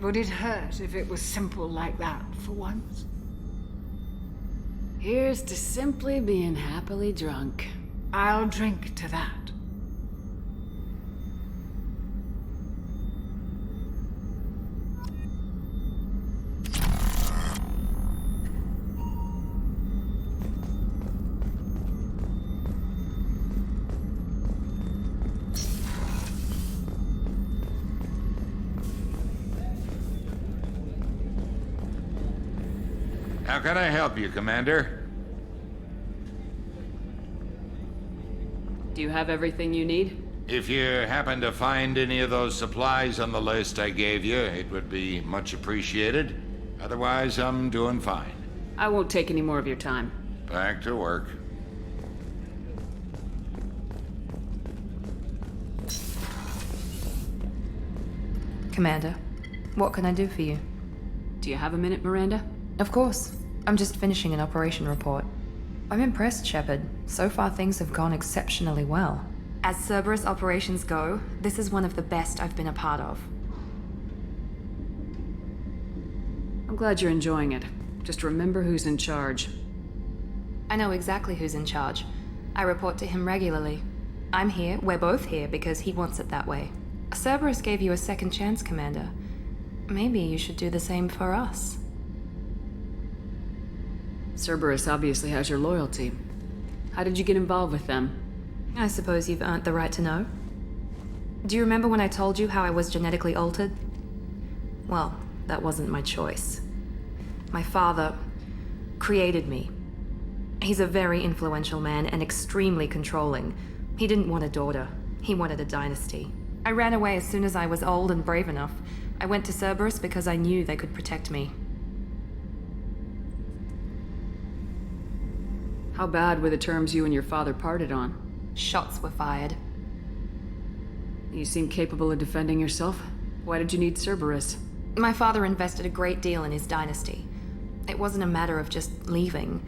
Would it hurt if it was simple like that for once? Here's to simply being happily drunk. I'll drink to that. How can I help you, Commander? Do you have everything you need? If you happen to find any of those supplies on the list I gave you, it would be much appreciated. Otherwise, I'm doing fine. I won't take any more of your time. Back to work. Commander, what can I do for you? Do you have a minute, Miranda? Of course. I'm just finishing an operation report. I'm impressed, Shepard. So far, things have gone exceptionally well. As Cerberus operations go, this is one of the best I've been a part of. I'm glad you're enjoying it. Just remember who's in charge. I know exactly who's in charge. I report to him regularly. I'm here, we're both here, because he wants it that way. Cerberus gave you a second chance, Commander. Maybe you should do the same for us. Cerberus obviously has your loyalty. How did you get involved with them? I suppose you've earned the right to know. Do you remember when I told you how I was genetically altered? Well, that wasn't my choice. My father created me. He's a very influential man and extremely controlling. He didn't want a daughter. He wanted a dynasty. I ran away as soon as I was old and brave enough. I went to Cerberus because I knew they could protect me. How bad were the terms you and your father parted on? Shots were fired. You seem capable of defending yourself. Why did you need Cerberus? My father invested a great deal in his dynasty. It wasn't a matter of just leaving.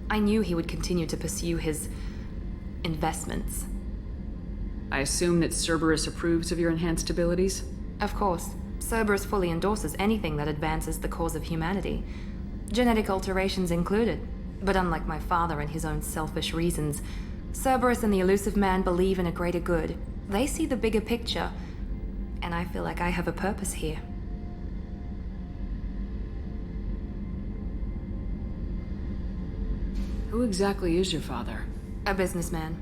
I knew he would continue to pursue his investments. I assume that Cerberus approves of your enhanced abilities? Of course. Cerberus fully endorses anything that advances the cause of humanity. Genetic alterations included. But unlike my father and his own selfish reasons, Cerberus and the Elusive Man believe in a greater good. They see the bigger picture, and I feel like I have a purpose here. Who exactly is your father? A businessman,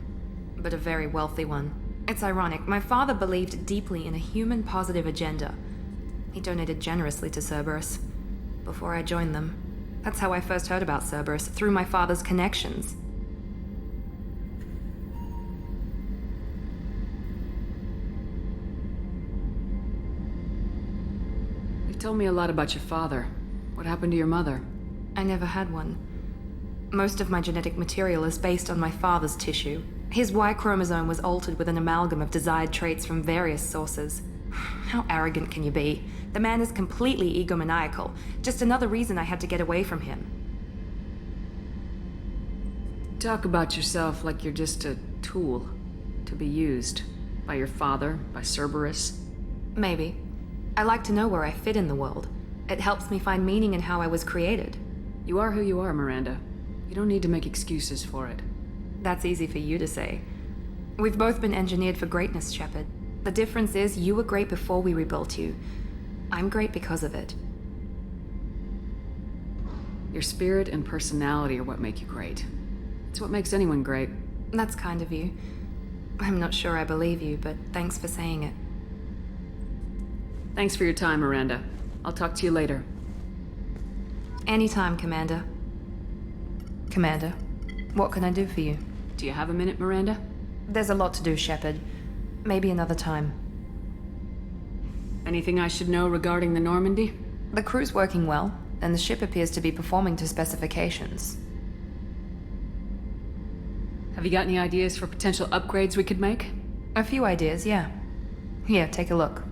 but a very wealthy one. It's ironic, my father believed deeply in a human-positive agenda. He donated generously to Cerberus before I joined them. That's how I first heard about Cerberus, through my father's connections. You've told me a lot about your father. What happened to your mother? I never had one. Most of my genetic material is based on my father's tissue. His Y chromosome was altered with an amalgam of desired traits from various sources. How arrogant can you be? The man is completely egomaniacal. Just another reason I had to get away from him. Talk about yourself like you're just a tool to be used by your father, by Cerberus. Maybe. I like to know where I fit in the world. It helps me find meaning in how I was created. You are who you are, Miranda. You don't need to make excuses for it. That's easy for you to say. We've both been engineered for greatness, Shepard. The difference is you were great before we rebuilt you. I'm great because of it. Your spirit and personality are what make you great. It's what makes anyone great. That's kind of you. I'm not sure I believe you, but thanks for saying it. Thanks for your time, Miranda. I'll talk to you later. Anytime, Commander. Commander, what can I do for you? Do you have a minute, Miranda? There's a lot to do, Shepard. Maybe another time. Anything I should know regarding the Normandy? The crew's working well, and the ship appears to be performing to specifications. Have you got any ideas for potential upgrades we could make? A few ideas, yeah. Here, take a look.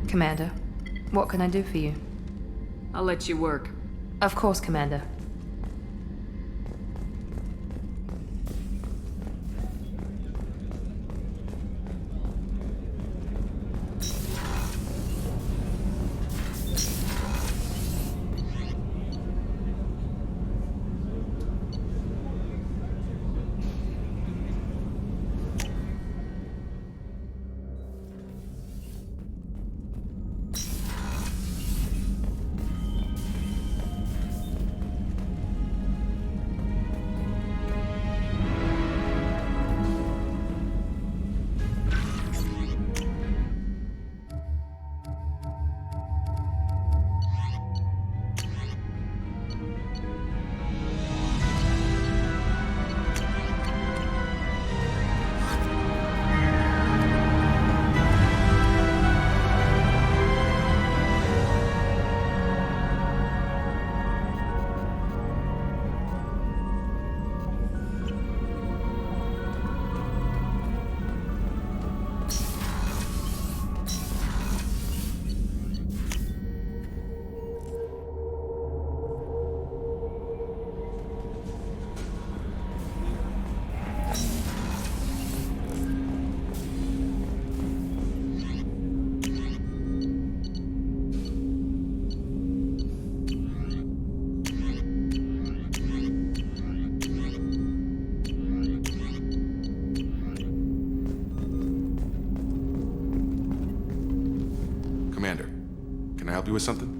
Commander, what can I do for you? I'll let you work. Of course, Commander. help you with something?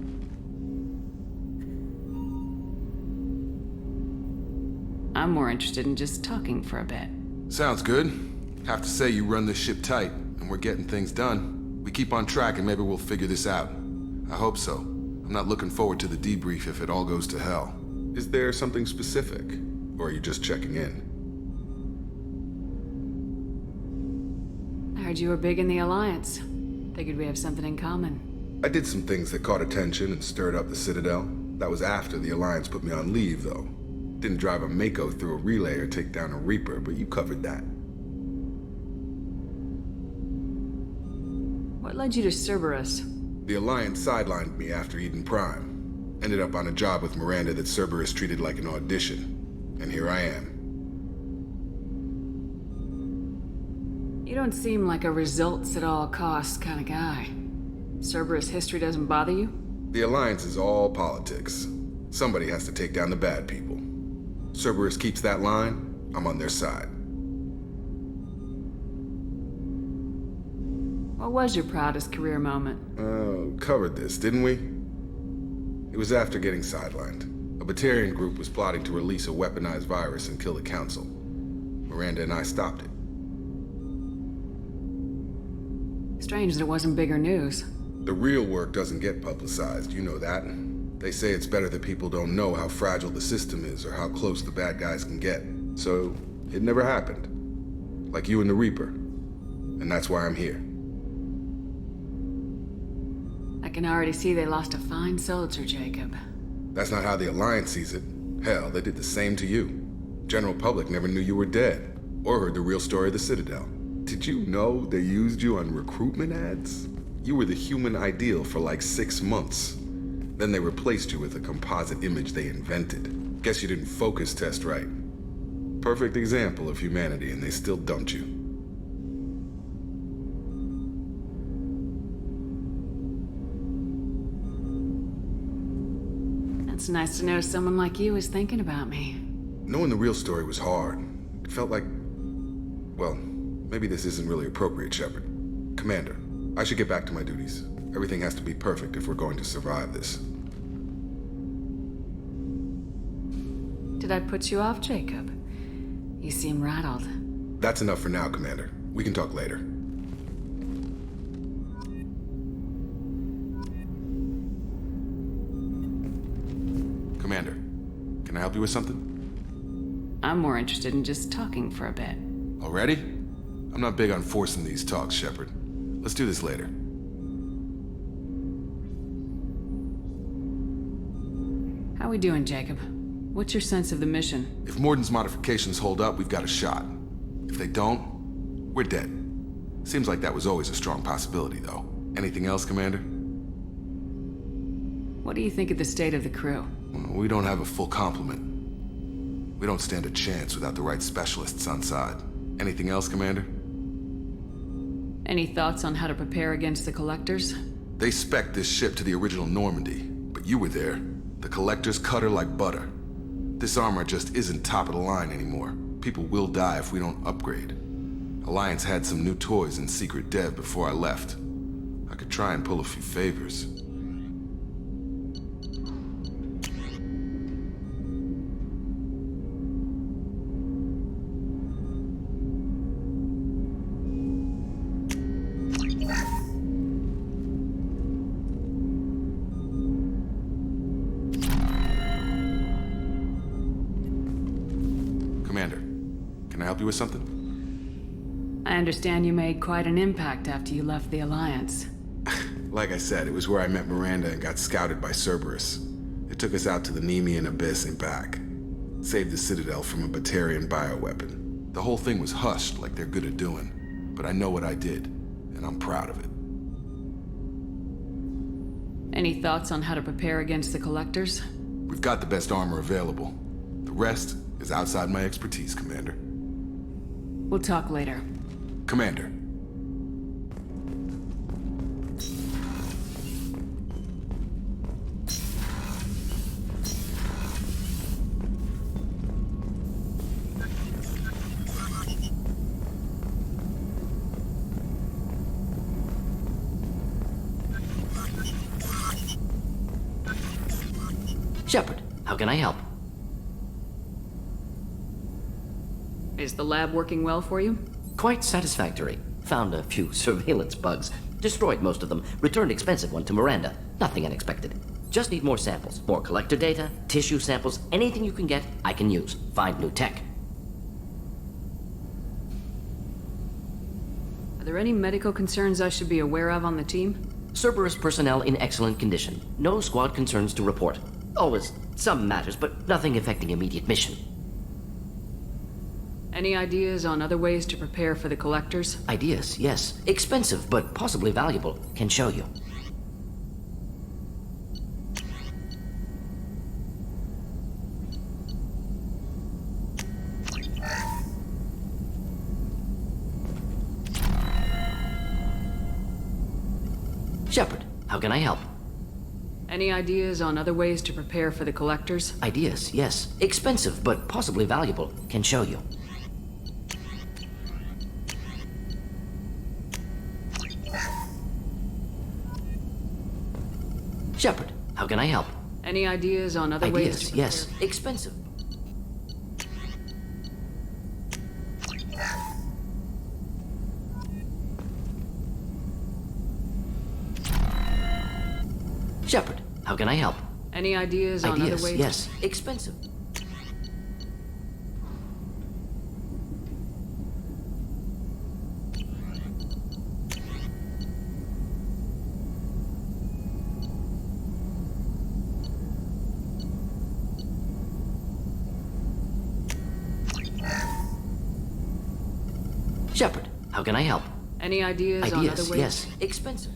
I'm more interested in just talking for a bit. Sounds good. Have to say you run this ship tight, and we're getting things done. We keep on track and maybe we'll figure this out. I hope so. I'm not looking forward to the debrief if it all goes to hell. Is there something specific? Or are you just checking in? I heard you were big in the Alliance. Figured we have something in common. I did some things that caught attention and stirred up the Citadel. That was after the Alliance put me on leave, though. Didn't drive a Mako through a relay or take down a Reaper, but you covered that. What led you to Cerberus? The Alliance sidelined me after Eden Prime. Ended up on a job with Miranda that Cerberus treated like an audition. And here I am. You don't seem like a results at all costs kind of guy. Cerberus history doesn't bother you? The Alliance is all politics. Somebody has to take down the bad people. Cerberus keeps that line, I'm on their side. What was your proudest career moment? Covered this, didn't we? It was after getting sidelined. A Batarian group was plotting to release a weaponized virus and kill the Council. Miranda and I stopped it. Strange that it wasn't bigger news. The real work doesn't get publicized, you know that. They say it's better that people don't know how fragile the system is or how close the bad guys can get. So, it never happened. Like you and the Reaper. And that's why I'm here. I can already see they lost a fine soldier, Jacob. That's not how the Alliance sees it. Hell, they did the same to you. General public never knew you were dead, or heard the real story of the Citadel. Did you know they used you on recruitment ads? You were the human ideal for like 6 months. Then they replaced you with a composite image they invented. Guess you didn't focus test right. Perfect example of humanity, and they still dumped you. It's nice to know someone like you is thinking about me. Knowing the real story was hard. It felt like... well, maybe this isn't really appropriate, Shepard. Commander, I should get back to my duties. Everything has to be perfect if we're going to survive this. Did I put you off, Jacob? You seem rattled. That's enough for now, Commander. We can talk later. Commander, can I help you with something? I'm more interested in just talking for a bit. Already? I'm not big on forcing these talks, Shepard. Let's do this later. How we doing, Jacob? What's your sense of the mission? If Morden's modifications hold up, we've got a shot. If they don't, we're dead. Seems like that was always a strong possibility, though. Anything else, Commander? What do you think of the state of the crew? We don't have a full complement. We don't stand a chance without the right specialists on side. Anything else, Commander? Any thoughts on how to prepare against the Collectors? They spec'd this ship to the original Normandy, but you were there. The Collectors cut her like butter. This armor just isn't top of the line anymore. People will die if we don't upgrade. Alliance had some new toys in secret dev before I left. I could try and pull a few favors. Commander, can I help you with something? I understand you made quite an impact after you left the Alliance. Like I said, it was where I met Miranda and got scouted by Cerberus. It took us out to the Nemean Abyss and back. Saved the Citadel from a Batarian bioweapon. The whole thing was hushed like they're good at doing. But I know what I did, and I'm proud of it. Any thoughts on how to prepare against the Collectors? We've got the best armor available. The rest is outside my expertise, Commander. We'll talk later. Commander. Shepard, how can I help? Is the lab working well for you? Quite satisfactory. Found a few surveillance bugs. Destroyed most of them. Returned expensive one to Miranda. Nothing unexpected. Just need more samples. More collector data, tissue samples, anything you can get, I can use. Find new tech. Are there any medical concerns I should be aware of on the team? Cerberus personnel in excellent condition. No squad concerns to report. Always some matters, but nothing affecting immediate mission. Any ideas on other ways to prepare for the collectors? Ideas, yes. Expensive, but possibly valuable. Can show you. Shepard, how can I help? Any ideas on other ways to prepare for the collectors? Ideas, yes. Expensive, but possibly valuable. Can show you. Shepard, how can I help? Any ideas on other ways to Ideas, prepare? yes. Expensive. Shepard, how can I help? Any ideas on other Ideas, ways? yes. Expensive. Shepard, how can I help? Any ideas on other Ideas, ways? yes. Expensive.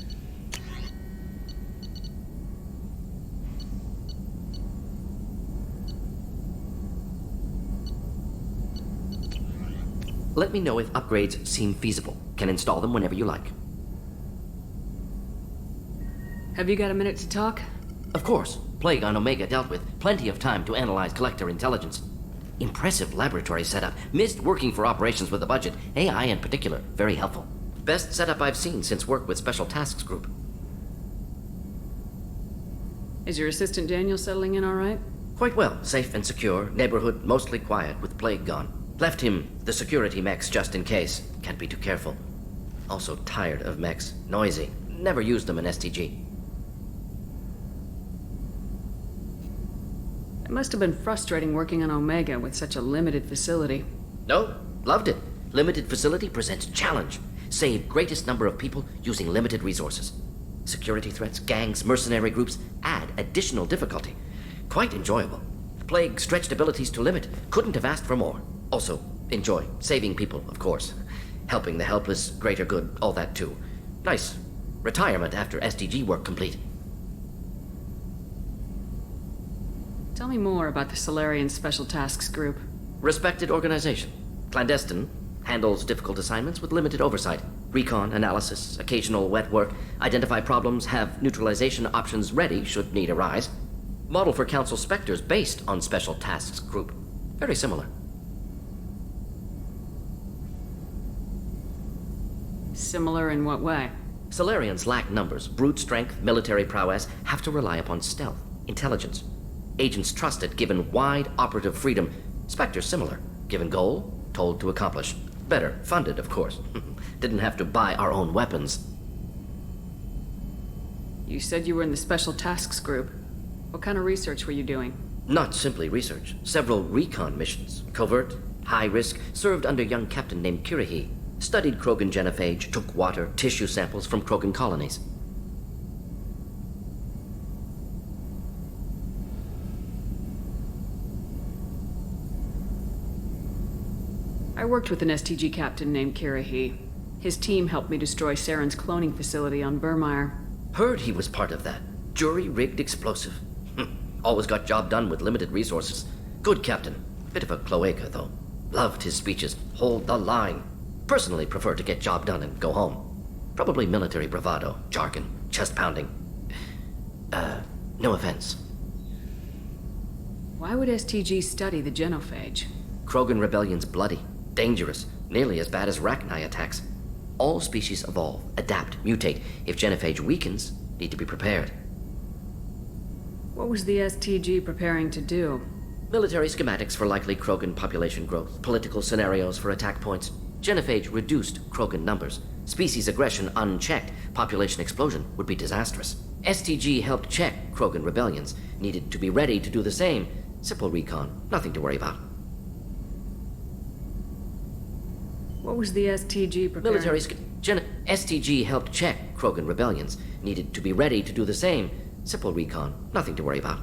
Let me know if upgrades seem feasible. Can install them whenever you like. Have you got a minute to talk? Of course. Plague on Omega dealt with. Plenty of time to analyze collector intelligence. Impressive laboratory setup. Missed working for operations with a budget. AI in particular. Very helpful. Best setup I've seen since work with Special Tasks Group. Is your assistant Daniel settling in all right? Quite well. Safe and secure. Neighborhood mostly quiet with Plague gone. Left him the security mechs just in case. Can't be too careful. Also tired of mechs. Noisy. Never used them in STG. It must have been frustrating working on Omega with such a limited facility. No, loved it. Limited facility presents challenge. Save greatest number of people using limited resources. Security threats, gangs, mercenary groups add additional difficulty. Quite enjoyable. Plague stretched abilities to limit. Couldn't have asked for more. Also, enjoy. Saving people, of course. Helping the helpless, greater good, all that too. Nice. Retirement after SDG work complete. Tell me more about the Solarian Special Tasks Group. Respected organization. Clandestine. Handles difficult assignments with limited oversight. Recon, analysis, occasional wet work. Identify problems, have neutralization options ready should need arise. Model for Council Spectres based on Special Tasks Group. Very similar. Similar in what way? Solarians lack numbers, brute strength, military prowess, have to rely upon stealth, intelligence. Agents trusted, given wide operative freedom. Spectres similar, given goal, told to accomplish. Better, funded, of course. Didn't have to buy our own weapons. You said you were in the Special Tasks Group. What kind of research were you doing? Not simply research. Several recon missions. Covert, high risk, served under a young captain named Kirihi. Studied Krogan genophage, took water, tissue samples from Krogan colonies. I worked with an STG captain named Kirihi. His team helped me destroy Saren's cloning facility on Burmire. Heard he was part of that. Jury-rigged explosive. Always got job done with limited resources. Good captain. Bit of a cloaca, though. Loved his speeches. Hold the line. Personally prefer to get job done and go home. Probably military bravado, jargon, chest pounding. No offense. Why would STG study the genophage? Krogan rebellion's bloody, dangerous, nearly as bad as Rachni attacks. All species evolve, adapt, mutate. If genophage weakens, need to be prepared. What was the STG preparing to do? Military schematics for likely Krogan population growth, political scenarios for attack points. Genophage reduced Krogan numbers. Species aggression unchecked, population explosion would be disastrous. STG helped check Krogan rebellions. Needed to be ready to do the same. Simple recon, nothing to worry about. What was the STG preparing? STG helped check Krogan rebellions. Needed to be ready to do the same. Simple recon, nothing to worry about.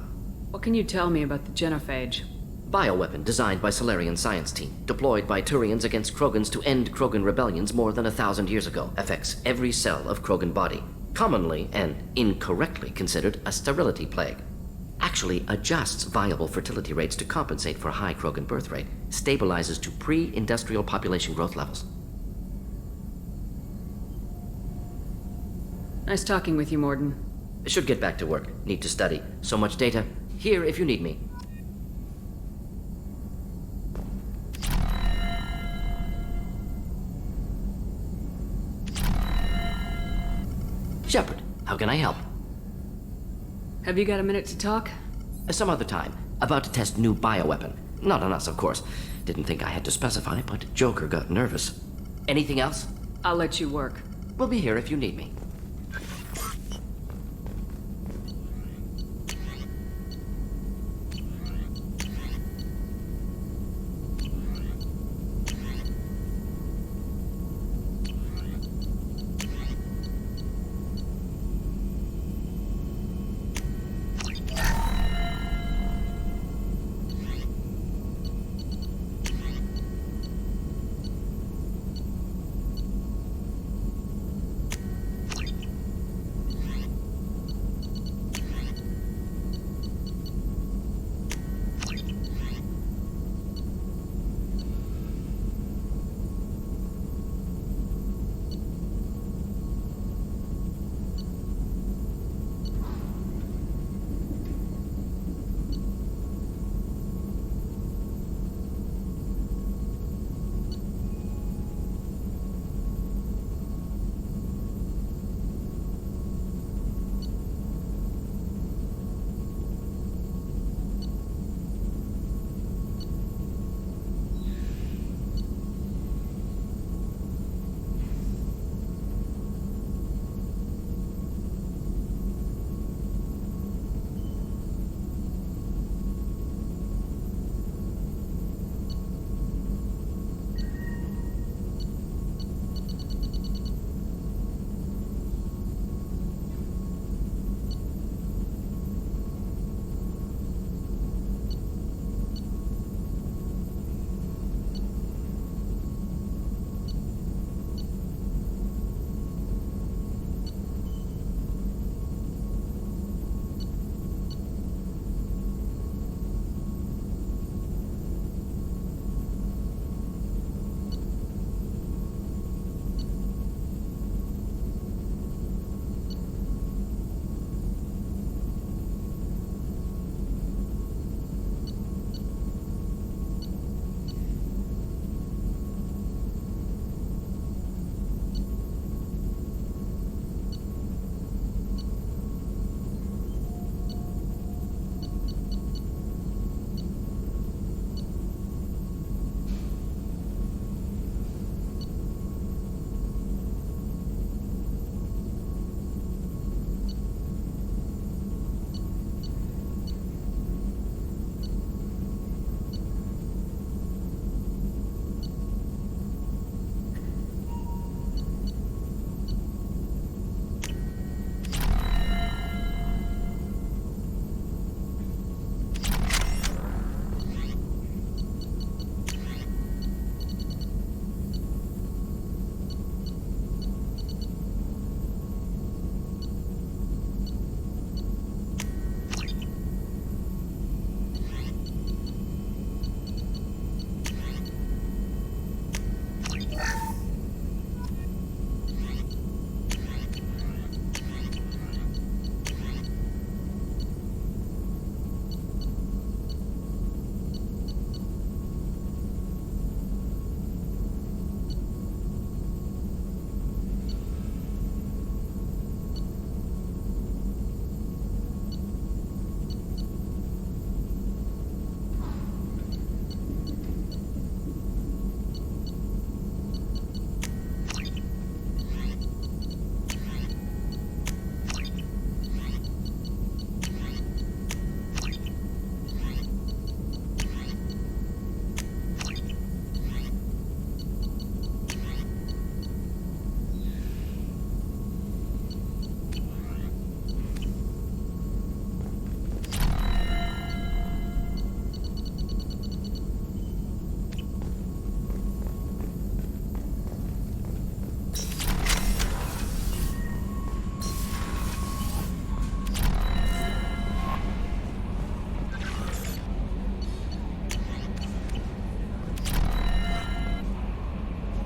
What can you tell me about the genophage? Bioweapon designed by Solarian science team, deployed by Turians against Krogans to end Krogan rebellions more than 1,000 years ago. Affects every cell of Krogan body. Commonly and incorrectly considered a sterility plague. Actually adjusts viable fertility rates to compensate for high Krogan birth rate. Stabilizes to pre-industrial population growth levels. Nice talking with you, Morden. Should get back to work. Need to study. So much data. Here if you need me. Shepard, how can I help? Have you got a minute to talk? Some other time. About to test new bioweapon. Not on us, of course. Didn't think I had to specify, but Joker got nervous. Anything else? I'll let you work. We'll be here if you need me.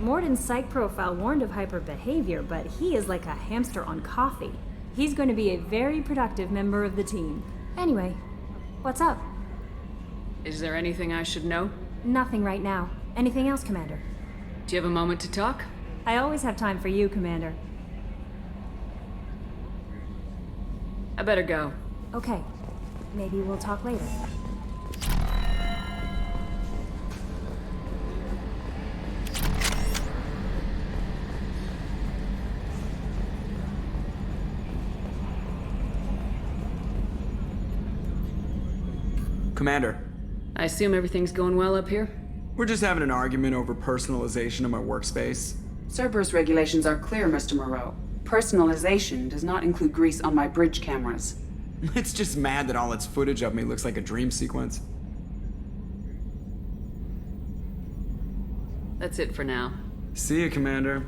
Morden's psych profile warned of hyperbehavior, but he is like a hamster on coffee. He's going to be a very productive member of the team. Anyway, what's up? Is there anything I should know? Nothing right now. Anything else, Commander? Do you have a moment to talk? I always have time for you, Commander. I better go. Okay. Maybe we'll talk later. Commander. I assume everything's going well up here? We're just having an argument over personalization of my workspace. Cerberus regulations are clear, Mr. Moreau. Personalization does not include grease on my bridge cameras. It's just mad that all its footage of me looks like a dream sequence. That's it for now. See you, Commander.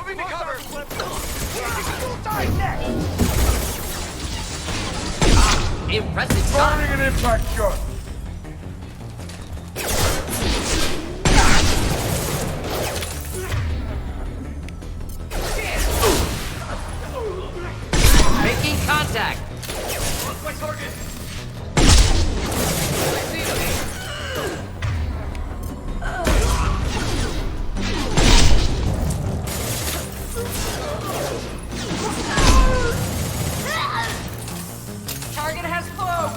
Moving to cover! You'll die next! Impressive Firing an impact shot! Making contact. What's my target? Target has flow!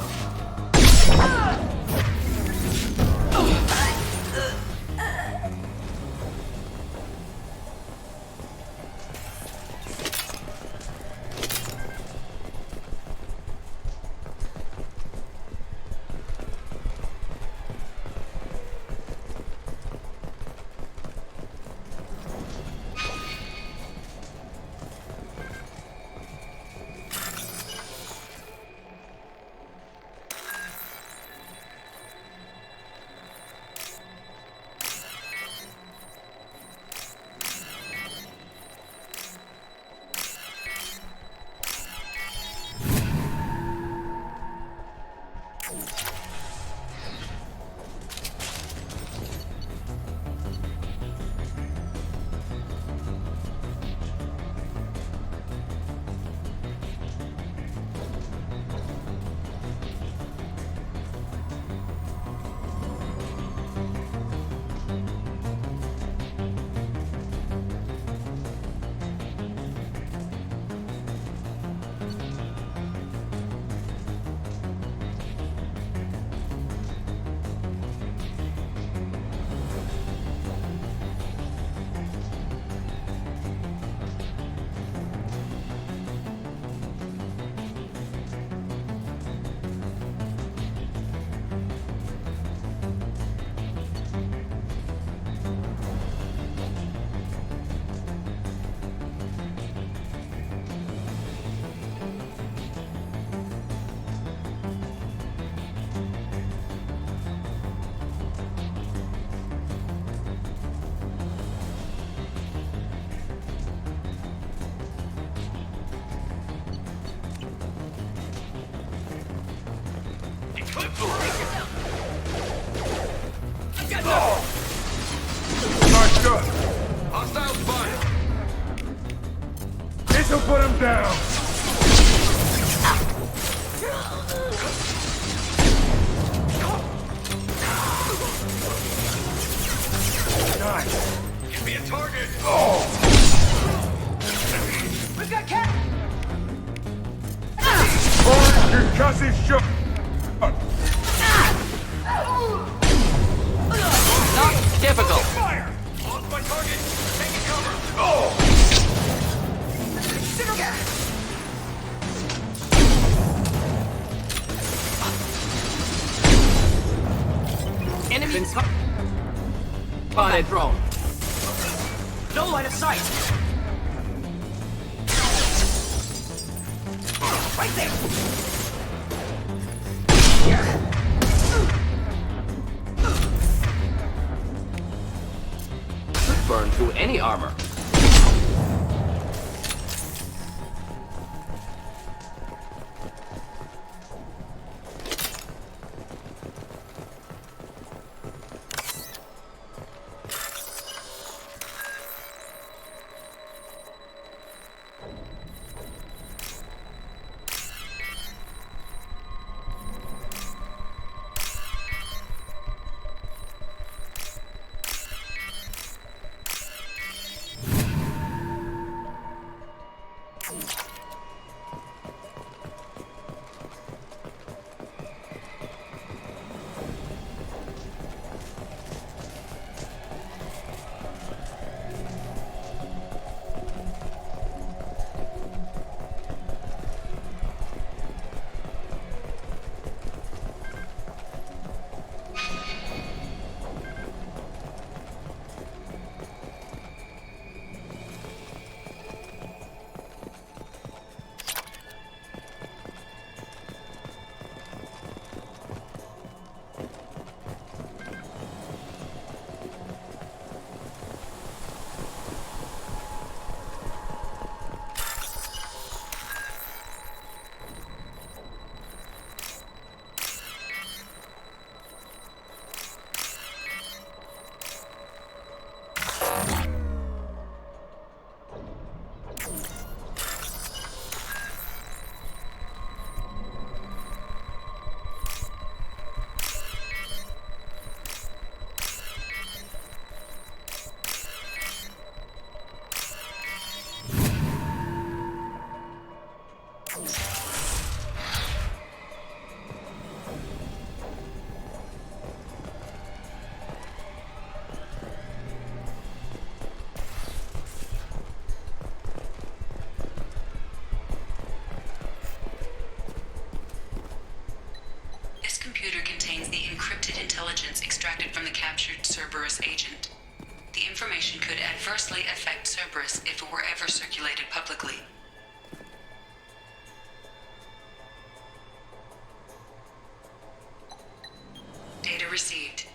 Nice shot! Hostile spotted. This'll put him down! Nice! Give me a target. Oh! We've got cat! Concussive shot! Not difficult. Fire! Lost my target. Taking cover. Oh! Enemy spotted drone. No line of sight. Right there. Could burn through any armor. intelligence extracted from the captured Cerberus agent. The information could adversely affect Cerberus if it were ever circulated publicly. Data received.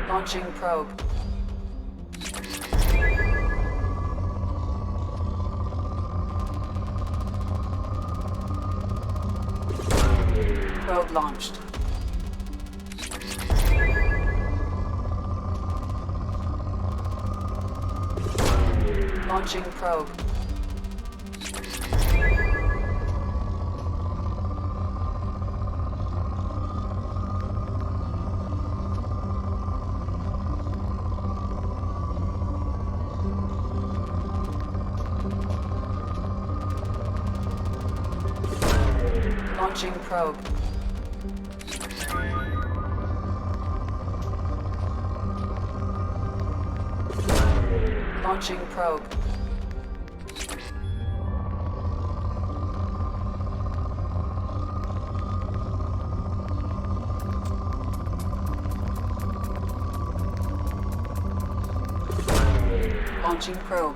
Launching probe. Probe launched. Launching probe. Launching probe. Launching probe. Launching probe.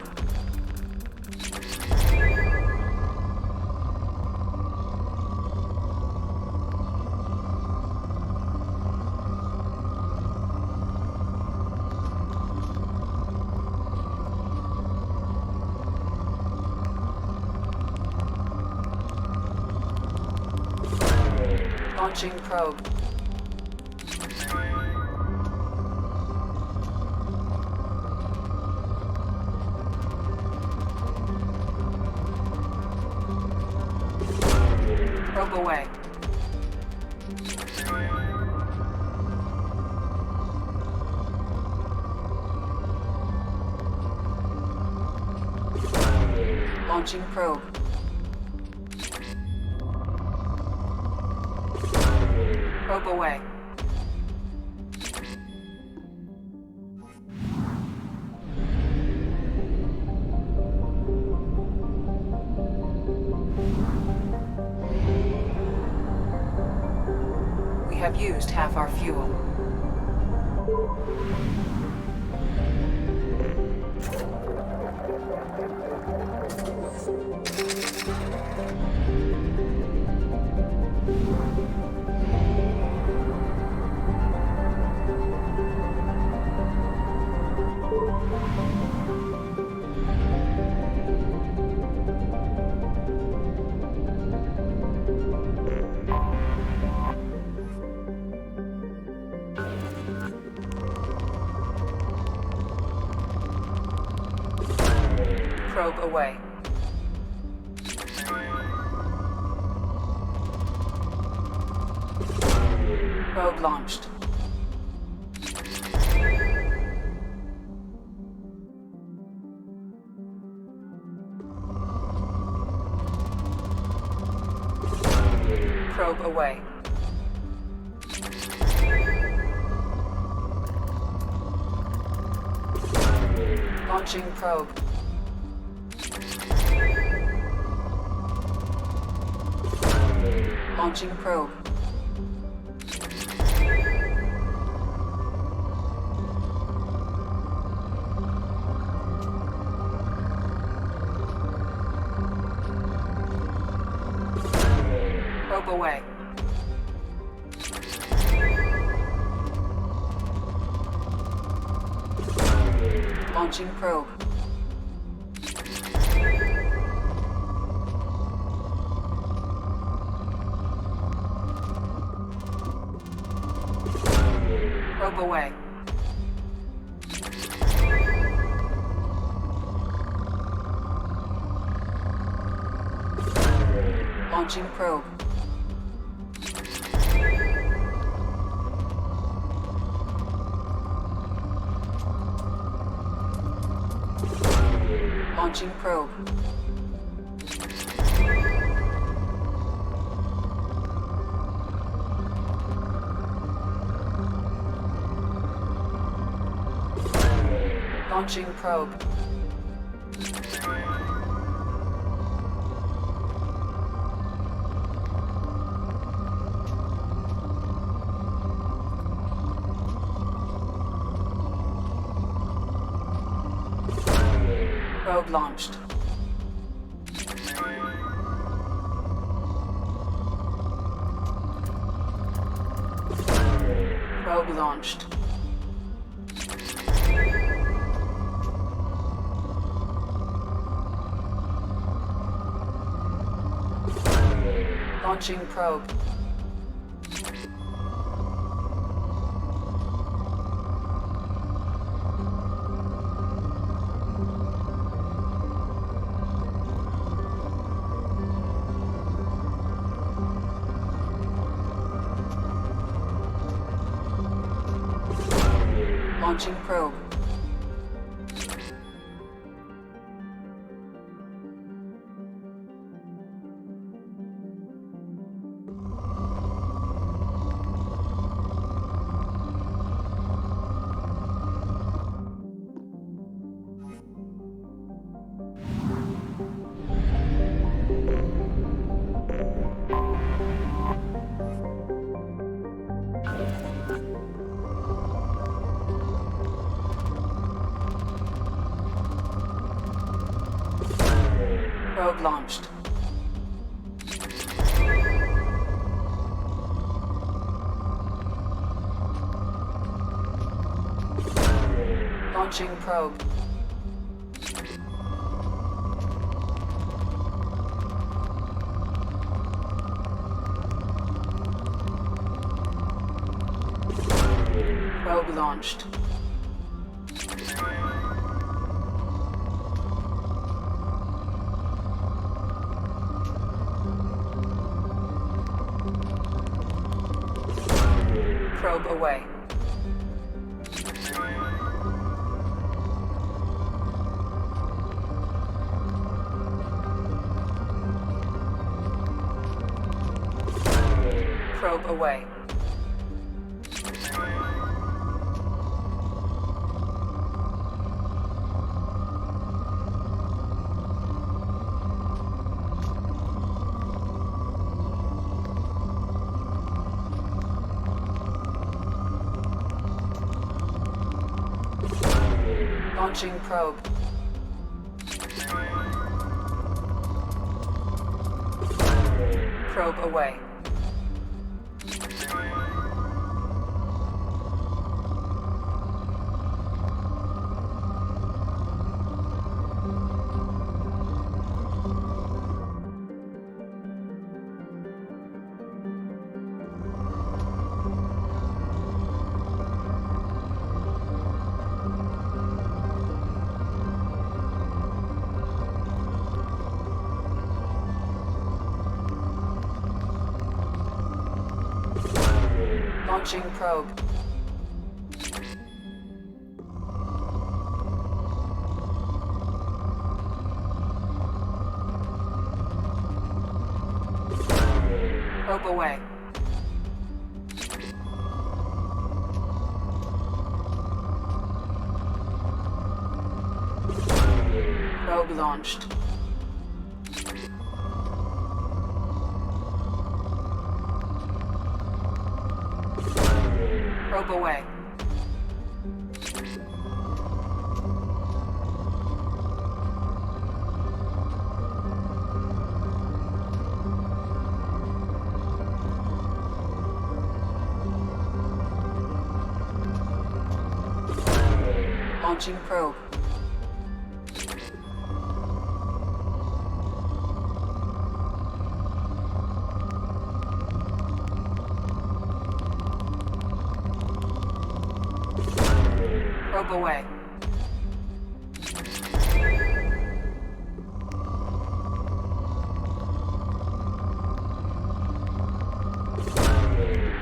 Launching probe. Probe away. Launching probe. Probe away. We have used half our fuel. Probe away. Probe launched. Probe away. Launching probe. Launching probe. Probe away. Launching probe. Probe away. Launching probe. Launching probe. Launching probe. Probe launched. Probe launched. Launching probe. Launching probe. Probe launched. Launching probe. Probe launched. Probe away. Probe away. Launching probe. Probe away. Launching probe. Probe away. Probe launched. Probe away. Launching probe. Probe away.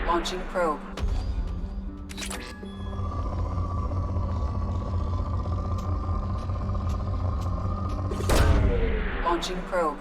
Launching probe. Launching probe.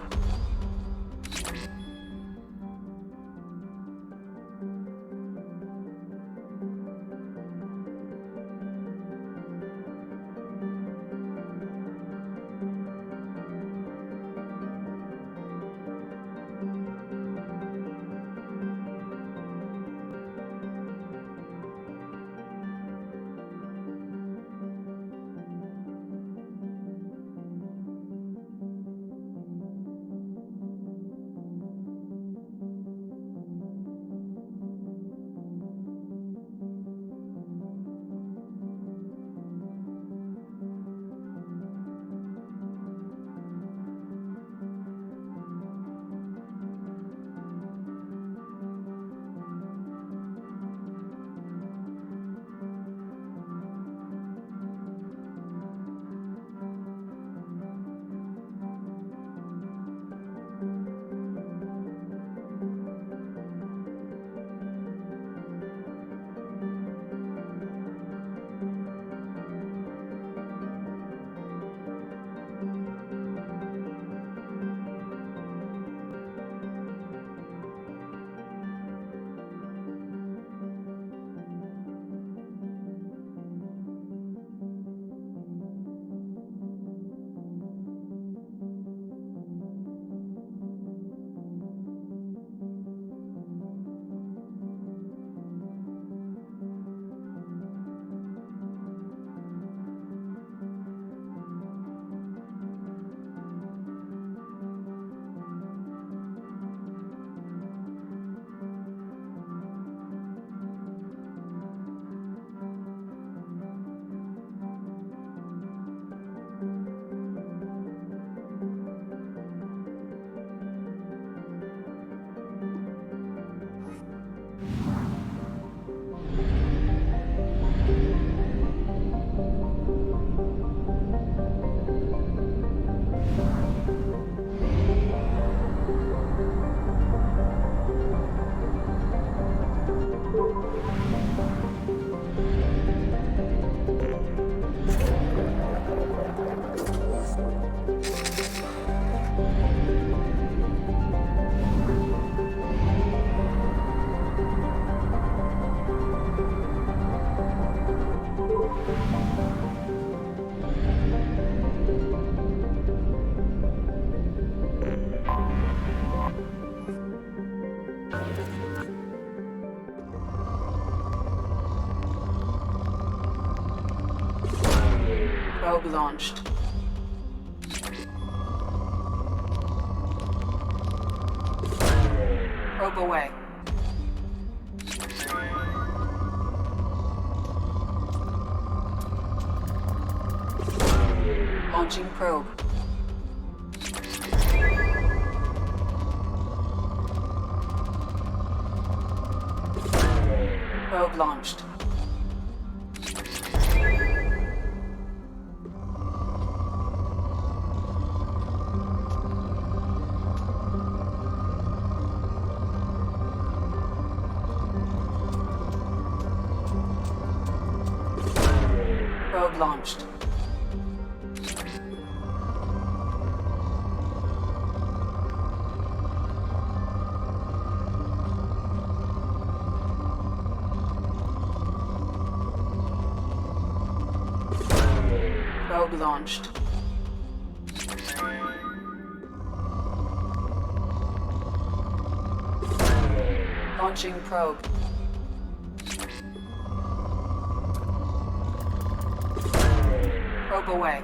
Probe launched. Probe away. Launching probe. Probe launched. Probe launched. Probe launched. Launching probe. Probe away.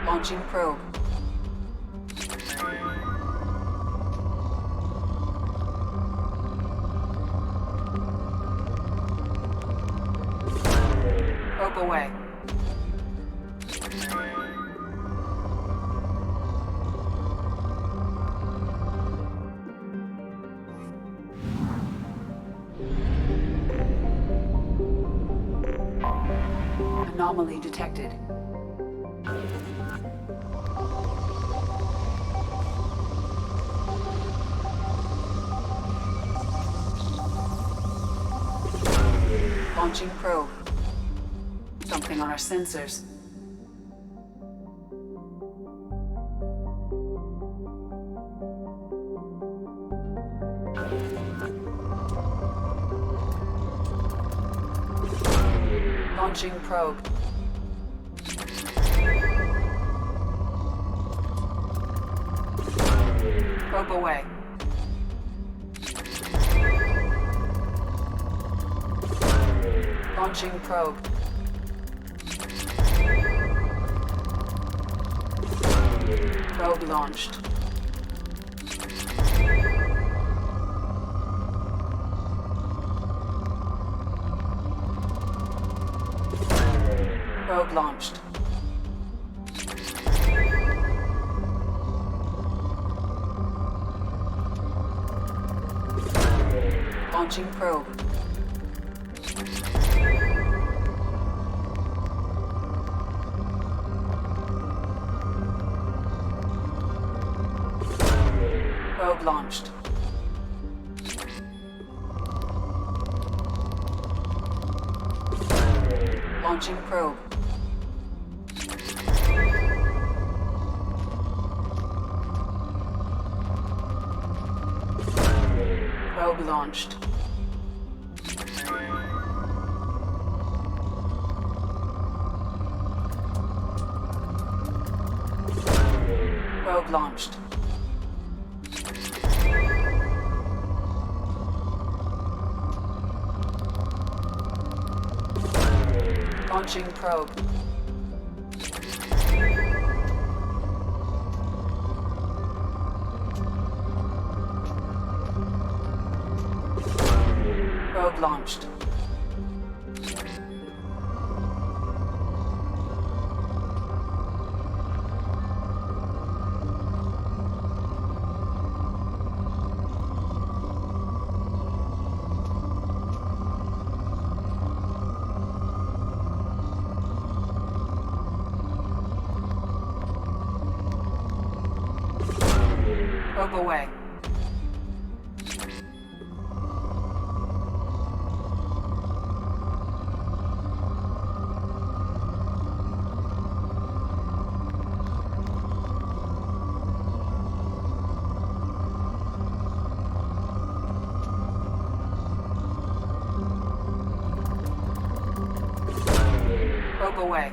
Launching probe. Probe away. Anomaly detected. Launching probe. Something on our sensors. Launching probe. Probe away. Launching probe. Probe launched. Probe launched. Launching probe. Probe launched. Launching probe. Probe launched. Probe launched. Launching probe. Probe launched. Probe away. Probe away.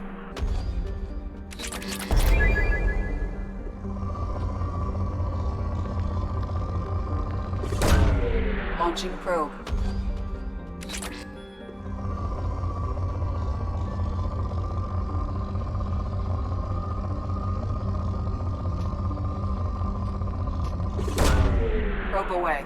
Launching probe. Probe away.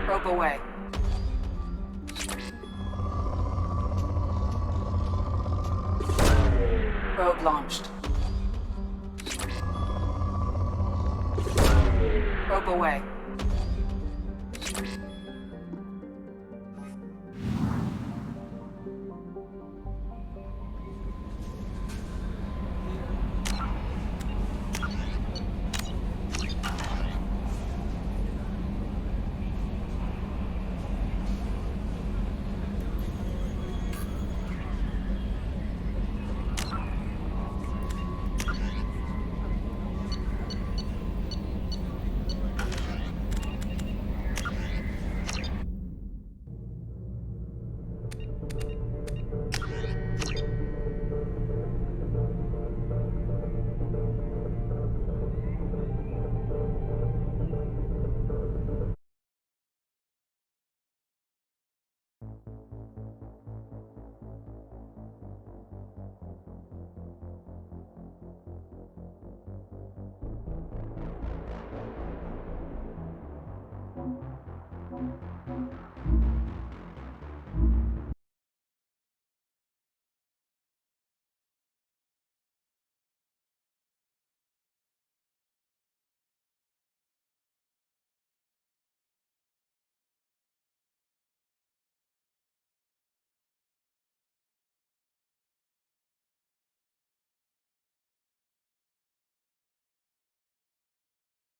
Probe away. Probe launched. Probe away.